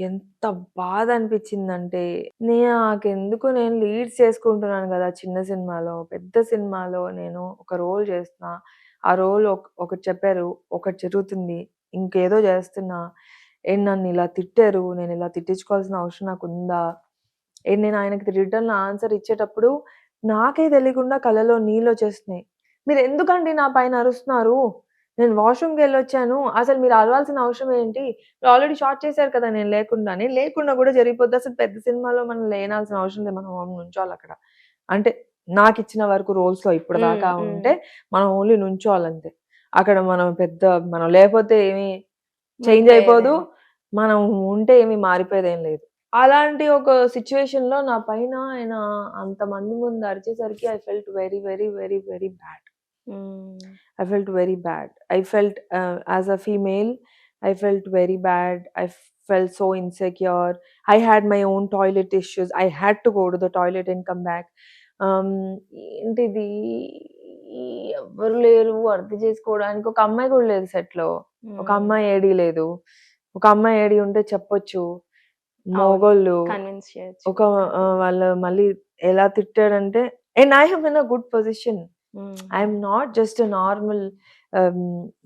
ఎంత బాధ అనిపించిందంటే, నాకెందుకు, నేను లీడ్స్ చేసుకుంటున్నాను కదా చిన్న సినిమాలో. పెద్ద సినిమాలో నేను ఒక రోల్ చేస్తున్నా. ఆ రోల్ ఒకటి చెప్పారు, ఒకటి జరుగుతుంది, ఇంకేదో చేస్తున్నా. నన్ను ఇలా తిట్టారు, నేను ఇలా తిట్టించుకోవాల్సిన అవసరం నాకు ఉందా? నేను ఆయనకి రిటర్న్ ఆన్సర్ ఇచ్చేటప్పుడు నాకే తెలియకుండా కళ్ళలో నీళ్ళు వచ్చేస్తున్నాయి. మీరు ఎందుకండి నా పైన అరుస్తున్నారు? నేను వాష్రూమ్కి వెళ్ళొచ్చాను. అసలు మీరు అరవాల్సిన అవసరం ఏంటి? ఆల్రెడీ షార్ట్ చేశారు కదా. నేను లేకుండా కూడా జరిగిపోద్ది. అసలు పెద్ద సినిమాలో మనం లేనాల్సిన అవసరం లేదు. మనం నుంచోవాలి అక్కడ. అంటే నాకు ఇచ్చిన వరకు రోల్స్ లో ఇప్పుడు దాకా ఉంటే మనం ఓన్లీ నుంచోవాలంతే. అక్కడ మనం లేకపోతే ఏమి చేంజ్ అయిపోదు, మనం ఉంటే ఏమి మారిపోయేది ఏం లేదు. అలాంటి ఒక సిచ్యువేషన్ లో నా పైన ఆయన అంతమంది ముందు అరిచేసరికి I felt very very very very bad. I felt very bad. I felt as a female, I felt very bad. I felt so insecure. I had my own toilet issues. I had to go to the toilet and come back. ఏంటిది, ఎవరు లేరు అర్థం చేసుకోవడానికి. ఒక అమ్మాయి కూడా లేదు set లో. ఒక అమ్మాయి ఏడీ లేదు. ఒక అమ్మాయి ఏడి ఉంటే చెప్పొచ్చు. మొగోళ్ళు ఒక వాళ్ళు మళ్ళీ ఎలా తిట్టాడంటే, and I have in a good position. I'm not just normal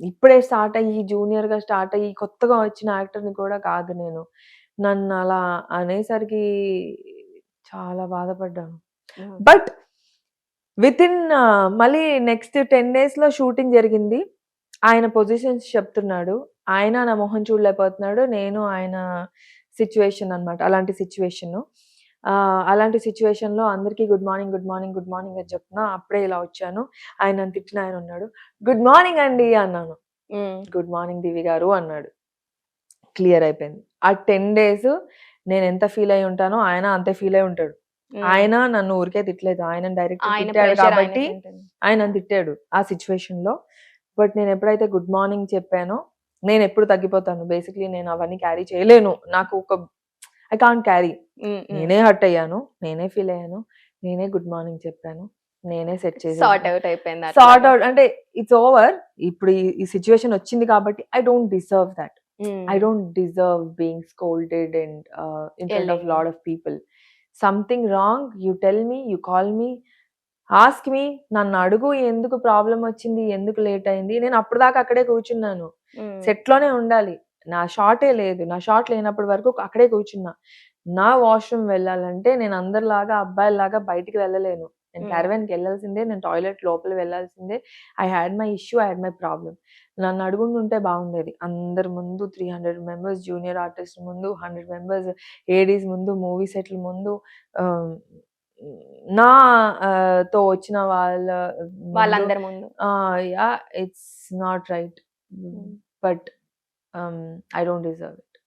ఇప్పుడే స్టార్ట్ అయ్యి జూనియర్ గా స్టార్ట్ అయ్యి కొత్తగా వచ్చిన యాక్టర్ని కూడా కాదు నేను. నన్ను అలా అనేసరికి చాలా బాధపడ్డాను. బట్ విత్ ఇన్ మళ్ళీ నెక్స్ట్ 10 days లో షూటింగ్ జరిగింది. ఆయన పొజిషన్స్ చెప్తున్నాడు, ఆయన నా మొహం చూడలేకపోతున్నాడు. నేను ఆయన సిచ్యువేషన్ అనమాట. అలాంటి సిచ్యువేషన్ లో అందరికి గుడ్ మార్నింగ్ అని చెప్తున్నా. అప్పుడే ఇలా వచ్చాను. ఆయన నన్ను తిట్టిన ఆయన ఉన్నాడు. గుడ్ మార్నింగ్ అండి అన్నాను. గుడ్ మార్నింగ్ దివి గారు అన్నాడు. క్లియర్ అయిపోయింది. ఆ 10 days నేను ఎంత ఫీల్ అయి ఉంటానో ఆయన అంతే ఫీల్ అయి ఉంటాడు. ఆయన నన్ను ఊరికే తిట్టలేదు, ఆయన డైరెక్ట్ తిట్టాడు కాబట్టి ఆయన నన్ను తిట్టాడు ఆ సిచ్యువేషన్ లో. బట్ నేను ఎప్పుడైతే గుడ్ మార్నింగ్ చెప్పానో, నేను ఎప్పుడు తగ్గిపోతాను. బేసిక్లీ నేను అవన్నీ క్యారీ చేయలేను. నాకు ఐ కాంట్ క్యారీ. నేనే హర్ట్ అయ్యాను, నేనే ఫీల్ అయ్యాను, నేనే గుడ్ మార్నింగ్ చెప్పాను, నేనే సెట్ చేసి సార్ట్ అవుట్ అయిపోయింది. సార్ట్ అవుట్ అంటే ఇట్స్ ఓవర్. ఇప్పుడు ఈ సిచ్యువేషన్ వచ్చింది కాబట్టి I don't deserve that. I don't deserve being scolded and in front of Yelling. lot of people. Something wrong, you tell me, you call me, ask me, నన్ను అడుగు ఎందుకు problem వచ్చింది, ఎందుకు late అయింది. నేను అప్పటిదాకా అక్కడే కూర్చున్నాను. సెట్ లోనే ఉండాలి. నా షాటే లేదు. నా షాట్ లేనప్పటి వరకు అక్కడే కూర్చున్నా. నా వాష్రూమ్ వెళ్ళాలంటే నేను అందరిలాగా అబ్బాయిలాగా బయటికి వెళ్ళలేను. నేను క్యారవాన్కి వెళ్ళాల్సిందే, నేను టాయిలెట్ లోపల వెళ్ళాల్సిందే. I had my issue, I had my problem. నన్ను అడుగుంటుంటే బాగుండేది. అందరి ముందు 300 మెంబర్స్, జూనియర్ ఆర్టిస్ట్ ముందు 100 మెంబర్స్, ఏడీస్ ముందు, మూవీ సెట్ల ముందు, నా తో వచ్చిన వాళ్ళందరి ముందు. Yeah it's not right, but I don't deserve it.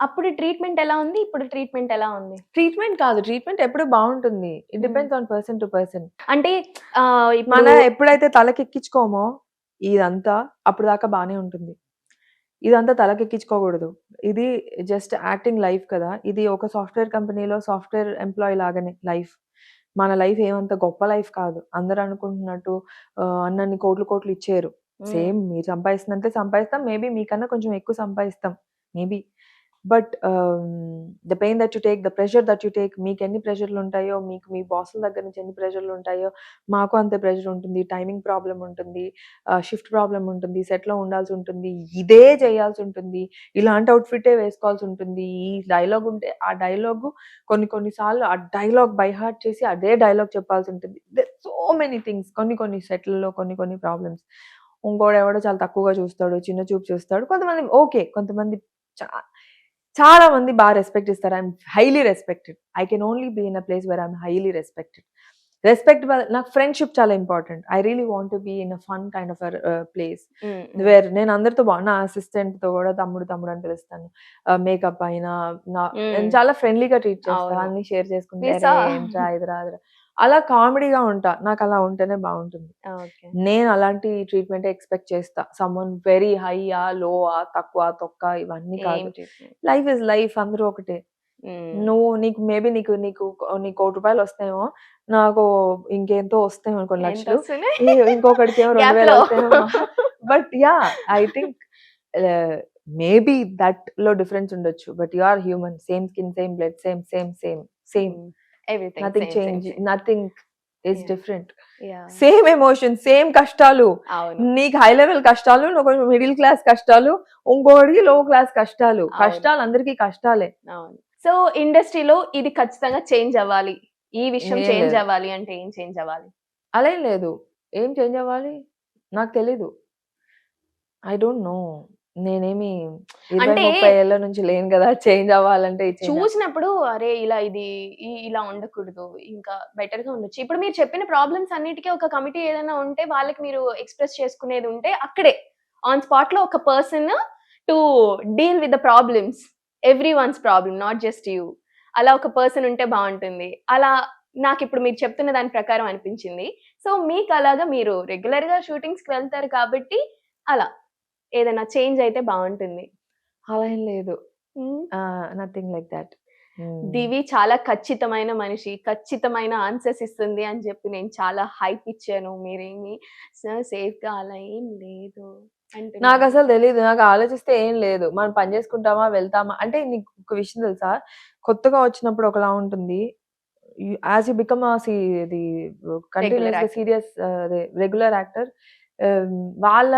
అప్పుడు ట్రీట్మెంట్ ఎలా ఉంది, ఇప్పుడు ట్రీట్మెంట్ ఎలా ఉంది? ట్రీట్మెంట్ కాదు, ట్రీట్మెంట్ ఎప్పుడు బాగుంటుంది. It depends on person to person. అంటే మన ఎప్పుడైతే తలకెక్కించుకోమో ఇదంతా అప్పుడు దాకా బానే ఉంటుంది. ఇదంతా తలకెక్కించుకోకూడదు. ఇది జస్ట్ యాక్టింగ్ లైఫ్ కదా. ఇది ఒక సాఫ్ట్వేర్ కంపెనీలో సాఫ్ట్వేర్ ఎంప్లాయీ లాగానే లైఫ్. మన లైఫ్ ఏమంత గొప్ప లైఫ్ కాదు. అందరు అనుకుంటున్నట్టు అన్నన్ని కోట్లు ఇచ్చారు. సేమ్ మీరు సంపాదిస్తున్నంతే సంపాదిస్తాం, మేబీ మీకన్నా కొంచెం ఎక్కువ సంపాదిస్తాం maybe. But the pain that you take, the pressure that you take, మీకు ఎన్ని ప్రెషర్లు ఉంటాయో, మీకు మీ బాసుల దగ్గర నుంచి ఎన్ని ప్రెషర్లు ఉంటాయో, మాకు అంతే ప్రెషర్ ఉంటుంది. టైమింగ్ ప్రాబ్లం ఉంటుంది, షిఫ్ట్ ప్రాబ్లం ఉంటుంది, సెట్లో ఉండాల్సి ఉంటుంది, ఇదే చేయాల్సి ఉంటుంది, ఇలాంటి అవుట్ఫిటే వేసుకోవాల్సి ఉంటుంది. ఈ డైలాగ్ ఉంటే ఆ డైలాగు కొన్నిసార్లు ఆ డైలాగ్ బై హార్ట్ చేసి అదే డైలాగ్ చెప్పాల్సి ఉంటుంది. So many things. కొన్ని సెట్లలో కొన్ని ప్రాబ్లమ్స్. ఇంకోడు ఎవడో చాలా తక్కువగా చూస్తాడు, చిన్న చూపు చూస్తాడు. కొంతమంది ఓకే, కొంతమంది చాలా మంది బాగా రెస్పెక్ట్ ఇస్తారు. I'm highly respected. I can only be in a place where I'm highly respected. Respect, నాకు ఫ్రెండ్షిప్ చాలా important. I really want to be in a fun kind of place where నేను అందరితో నా అసిస్టెంట్ తో కూడా తమ్ముడు అని పిలుస్తాను. మేకప్ అయినా నేను చాలా ఫ్రెండ్లీగా ట్రీట్ చేస్తాను. అన్ని షేర్ చేసుకుంటే ఏంట్రా ఇదిరా అలా కామెడీగా ఉంటా. నాకు అలా ఉంటేనే బాగుంటుంది. నేను అలాంటి ట్రీట్మెంట్ ఎక్స్పెక్ట్ చేస్తా. సమ్వన్ వెరీ హైయా, లోవా, తక్కువ, తొక్క ఇవన్నీ కాదు. లైఫ్ ఇస్ లైఫ్, అందరూ ఒకటే. నువ్వు నీకు ₹1,00,00,000 వస్తాయేమో, నాకు ఇంకెంతో వస్తాయేమో కొన్ని లక్షలు, ఇంకొకటికి ఏమో 2,000 వస్తాయేమో. But yeah, I think maybe that లో డిఫరెన్స్ ఉండొచ్చు. But you are human, same skin, same blood, same everything, nothing change, nothing is different. Yeah. Same emotion, same కష్టాలు. నీకు హై లెవెల్ కష్టాలు, నువ్వు మిడిల్ క్లాస్ కష్టాలు, ఇంకొకటికి లో క్లాస్ కష్టాలు. కష్టాలు అందరికీ కష్టాలే. సో ఇండస్ట్రీలో ఇది ఖచ్చితంగా చేంజ్ అవ్వాలి, ఈ విషయం చేంజ్ అవ్వాలి అంటే ఏం చేంజ్ అవ్వాలి? అలా ఏం లేదు. ఏం చేంజ్ అవ్వాలి నాకు తెలీదు. I don't no. నేనేమి 20-30 ఏళ్ల నుంచి లేను కదా చేంజ్ అవ్వాలంటే. చూసినప్పుడు అరే ఇలా ఉండకూడదు, ఇంకా బెటర్ గా ఉండొచ్చు. ఇప్పుడు మీరు చెప్పిన ప్రాబ్లమ్స్ అన్నిటికీ ఒక కమిటీ ఏదైనా ఉంటే, వాళ్ళకి మీరు ఎక్స్ప్రెస్ చేసుకునేది ఉంటే, అక్కడే ఆన్ స్పాట్ లో ఒక person to deal with the problems, every once problem, not just you. అలా ఒక పర్సన్ ఉంటే బాగుంటుంది. అలా నాకు ఇప్పుడు మీరు చెప్తున్న దాని ప్రకారం అనిపించింది. సో మీకు అలాగా మీరు రెగ్యులర్ గా షూటింగ్స్ కి వెళ్తారు కాబట్టి అలా ఏదైనా చేంజ్ అయితే బాగుంటుంది. అలా ఏం లేదు. Nothing like that. దివి చాలా ఖచ్చితమైన మనిషి, ఖచ్చితమైన ఆన్సర్స్ ఇస్తుంది అని చెప్పి నేను చాలా హైప్ ఇచ్చాను. మీరేమి సేఫ్ గా అలా ఏం లేదు అంటే నాకు అసలు తెలీదు. నాకు ఆలోచిస్తే ఏం లేదు. మనం పని చేసుకుంటామా, వెళ్తామా అంటే. నీకు ఒక విషయం తెలుసా, కొత్తగా వచ్చినప్పుడు ఒకలా ఉంటుంది. As you become continuous serious regular actor, వాళ్ళ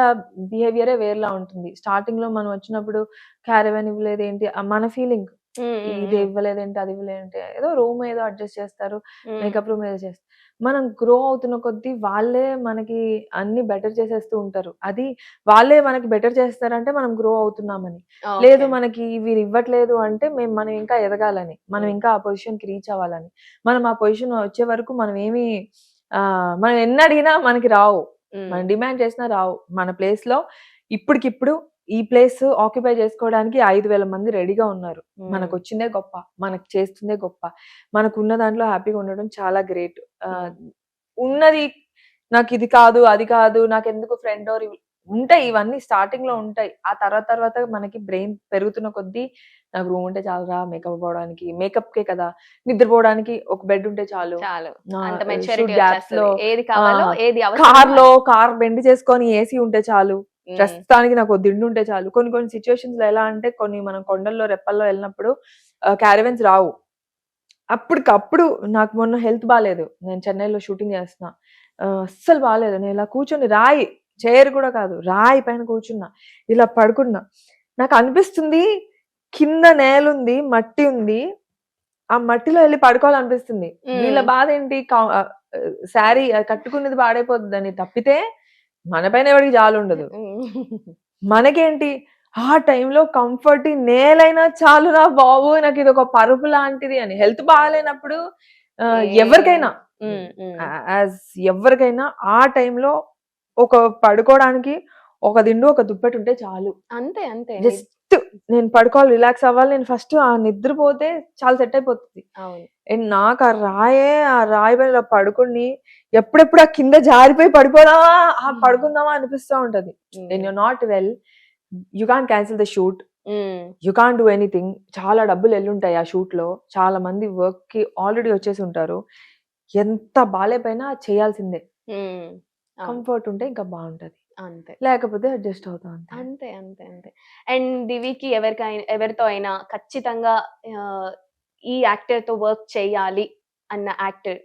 బిహేవియరే వేరేలా ఉంటుంది. స్టార్టింగ్ లో మనం వచ్చినప్పుడు క్యారవాన్ ఇవ్వలేదు ఏంటి, మన ఫీలింగ్, ఇది ఇవ్వలేదేంటి, అది ఇవ్వలేదంటే, ఏదో రూమ్ ఏదో అడ్జస్ట్ చేస్తారు, మేకప్ రూమ్ ఏదో చేస్తారు. మనం గ్రో అవుతున్న కొద్దీ వాళ్ళే మనకి అన్ని బెటర్ చేసేస్తూ ఉంటారు. అది వాళ్ళే మనకి బెటర్ చేస్తారంటే మనం గ్రో అవుతున్నామని. లేదు మనకి వీరు ఇవ్వట్లేదు అంటే మనం ఇంకా ఎదగాలని, మనం ఇంకా ఆ పొజిషన్ కి రీచ్ అవ్వాలని. మనం ఆ పొజిషన్ వచ్చే వరకు మనం ఎన్ని అడిగినా మనకి రావు, మనం డిమాండ్ చేసినా రావు. మన ప్లేస్ లో ఇప్పటికిప్పుడు ఈ ప్లేస్ ఆక్యుపై చేసుకోవడానికి 5,000 మంది రెడీగా ఉన్నారు. మనకు వచ్చిందే గొప్ప, మనకు చేస్తుందే గొప్ప. మనకున్న దాంట్లో హ్యాపీగా ఉండడం చాలా గ్రేట్. ఉన్నది నాకు ఇది కాదు, అది కాదు, నాకు ఎందుకు ఫ్రెండ్ ఉంటాయి, ఇవన్నీ స్టార్టింగ్ లో ఉంటాయి. ఆ తర్వాత మనకి బ్రెయిన్ పెరుగుతున్న కొద్దీ నాకు రూమ్ ఉంటే చాలురా, మేకప్ పోవడానికి, మేకప్ కే కదా, నిద్రపోవడానికి ఒక బెడ్ ఉంటే చాలు. కార్ బెండ్ చేసుకొని ఏసీ ఉంటే చాలు. ప్రస్తుతానికి నాకు ఓ దిండు ఉంటే చాలు. కొన్ని కొన్ని సిచ్యువేషన్స్ లో ఎలా అంటే కొన్ని మనం కొండల్లో రెప్పల్లో వెళ్ళినప్పుడు క్యారవెన్స్ రావు. అప్పటికప్పుడు నాకు మొన్న హెల్త్ బాలేదు. నేను చెన్నైలో షూటింగ్ చేస్తున్నా. అస్సలు బాలేదు. నేను ఇలా కూర్చొని చైర్ కూడా కాదు. రాయి పైన కూర్చున్నా. ఇలా పడుకున్నా. నాకు అనిపిస్తుంది కింద నేలుంది, మట్టి ఉంది. ఆ మట్టిలో వెళ్ళి పడుకోవాలనిపిస్తుంది. వీళ్ళ బాధ ఏంటి శారీ కట్టుకున్నది పాడైపోతుందని తప్పితే మన పైన ఎవరికి జాలి ఉండదు. మనకేంటి ఆ టైంలో కంఫర్ట్ నేలైనా చాలురా బాబు, నాకు ఇది ఒక పరుపు లాంటిది అని. హెల్త్ బాగాలేనప్పుడు ఎవరికైనా ఎవరికైనా ఆ టైంలో ఒక పడుకోవడానికి ఒక దిండు ఒక దుప్పటి ఉంటే చాలు. అంతే అంతే. జస్ట్ నేను పడుకోవాలి, రిలాక్స్ అవ్వాలి. నేను ఫస్ట్ ఆ నిద్రపోతే చాలా సెట్ అయిపోతుంది. అండ్ నాకు ఆ రాయి పైన ఇలా పడుకుని ఎప్పుడెప్పుడు ఆ కింద జారిపోయి పడిపోదామా, పడుకుందామా అనిపిస్తూ ఉంటది. When you're not well, you can't cancel the shoot, you can't do anything. చాలా డబ్బులు వెళ్ళుంటాయి ఆ షూట్ లో. చాలా మంది వర్క్ కి ఆల్రెడీ వచ్చేసి ఉంటారు. ఎంత బాలేపోయినా చేయాల్సిందే. కంఫర్ట్ ఉంటే ఇంకా బాగుంటది. అంతే. లేకపోతే అడ్జస్ట్ అవుతా ఉంటా. అంతే అంతే అంతే. అండ్ దివికి ఎవరితో అయినా ఖచ్చితంగా ఈ యాక్టర్ తో వర్క్ చేయాలి అన్న యాక్టర్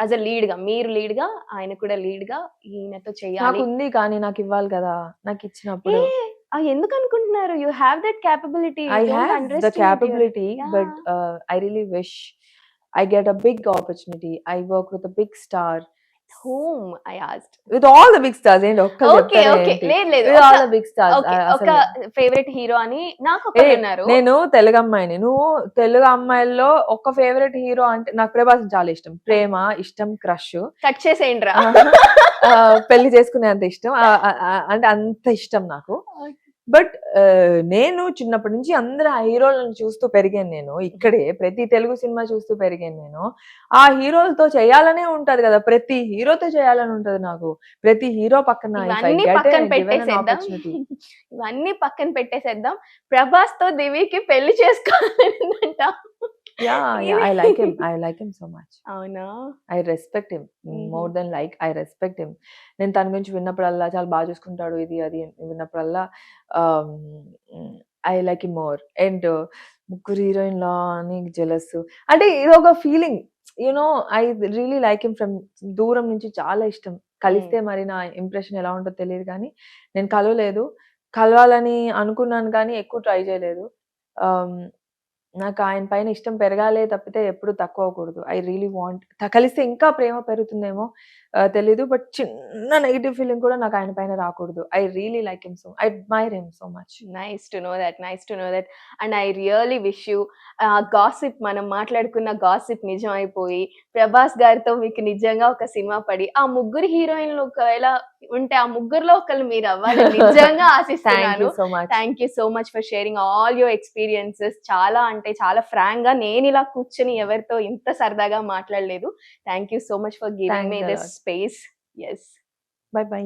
యాజ్ అ లీడ్ గా, మీరు లీడ్ గా, ఆయన కూడా లీడ్ గా ఈయనతో చేయాలి. నాకు ఉంది కానీ నాకు ఇవ్వాలి కదా. నాకు ఇచ్చినప్పుడు ఎందుకు అనుకుంటున్నారు? You have that capability. I have the capability, but I really wish I get a big opportunity. I work with a big star. Whom I asked? With all the big stars. ఏంటి ఒక్కరు okay చెప్తారా okay. ఏంటి? లేదు లేదు. With all the big stars. ఒక favourite hero అని నాకు ఒకరు ఉన్నారు. నేను తెలుగు అమ్మాయిని. నువ్వు తెలుగు అమ్మాయిల్లో ఒక ఫేవరెట్ హీరో అంటే నాకు ప్రభాస్ చాలా ఇష్టం. ప్రేమ ఇష్టం, క్రష్. కట్ చేసేయండి రా. పెళ్లి చేసుకునే అంత ఇష్టం. అంటే అంత ఇష్టం నాకు. బట్ నేను చిన్నప్పటి నుంచి అందరు ఆ హీరోలను చూస్తూ పెరిగాను. నేను ఇక్కడే ప్రతి తెలుగు సినిమా చూస్తూ పెరిగాను. నేను ఆ హీరోలతో చేయాలనే ఉంటది కదా, ప్రతి హీరోతో చేయాలని ఉంటది నాకు. ప్రతి హీరో పక్కన ఇవన్నీ పక్కన పెట్టేసేద్దాం. ప్రభాస్ తో దివికి పెళ్లి చేసుకోవాలంట. I like him so much. అవునా? I respect him more than like. I respect him. నేను తన గురించి విన్నప్పుడల్లా చాలా బాగా చూసుకుంటాడు, ఇది అది విన్నప్పుడల్లా I like him more. And ముగ్గురు హీరోయిన్ లా అని జెలస్ అంటే ఇది ఒక feeling. You know I really like him from దూరం నుంచి. చాలా ఇష్టం. కలిస్తే మరి నా ఇంప్రెషన్ ఎలా ఉంటుందో తెలియదు కానీ నేను కలవలేదు. కలవాలని అనుకున్నాను కానీ ఎక్కువ ట్రై చేయలేదు. నాకు ఆయన పైన ఇష్టం పెరగాలే తప్పితే ఎప్పుడు తక్కువ అవ్వకూడదు. I really want. కలిస్తే ఇంకా ప్రేమ పెరుగుతుందేమో తెలీదు. బట్ చిన్న నెగిటివ్ ఫీలింగ్ కూడా నాకు ఆయన పైన రాకూడదు. I really like him so. I admire him so much. Nice to know that. Nice to know that. And I really wish you gossip, మనం మాట్లాడుకున్న గాసిప్ నిజం అయిపోయి ప్రభాస్ గారితో మీకు నిజంగా ఒక సినిమా పడి ఆ ముగ్గురు హీరోయిన్లు ఒకవేళ ఉంటే ఆ ముగ్గురులో ఒకళ్ళు మీరు అవ్వాలి నిజంగా ఆశిస్తున్నాను. Thank you so much for sharing all your experiences. చాలా అంటే చాలా ఫ్రాంక్ గా నేను ఇలా కూర్చొని ఎవరితో ఇంత సరదాగా మాట్లాడలేదు. Thank you so much for giving me this space. Yes. Bye by.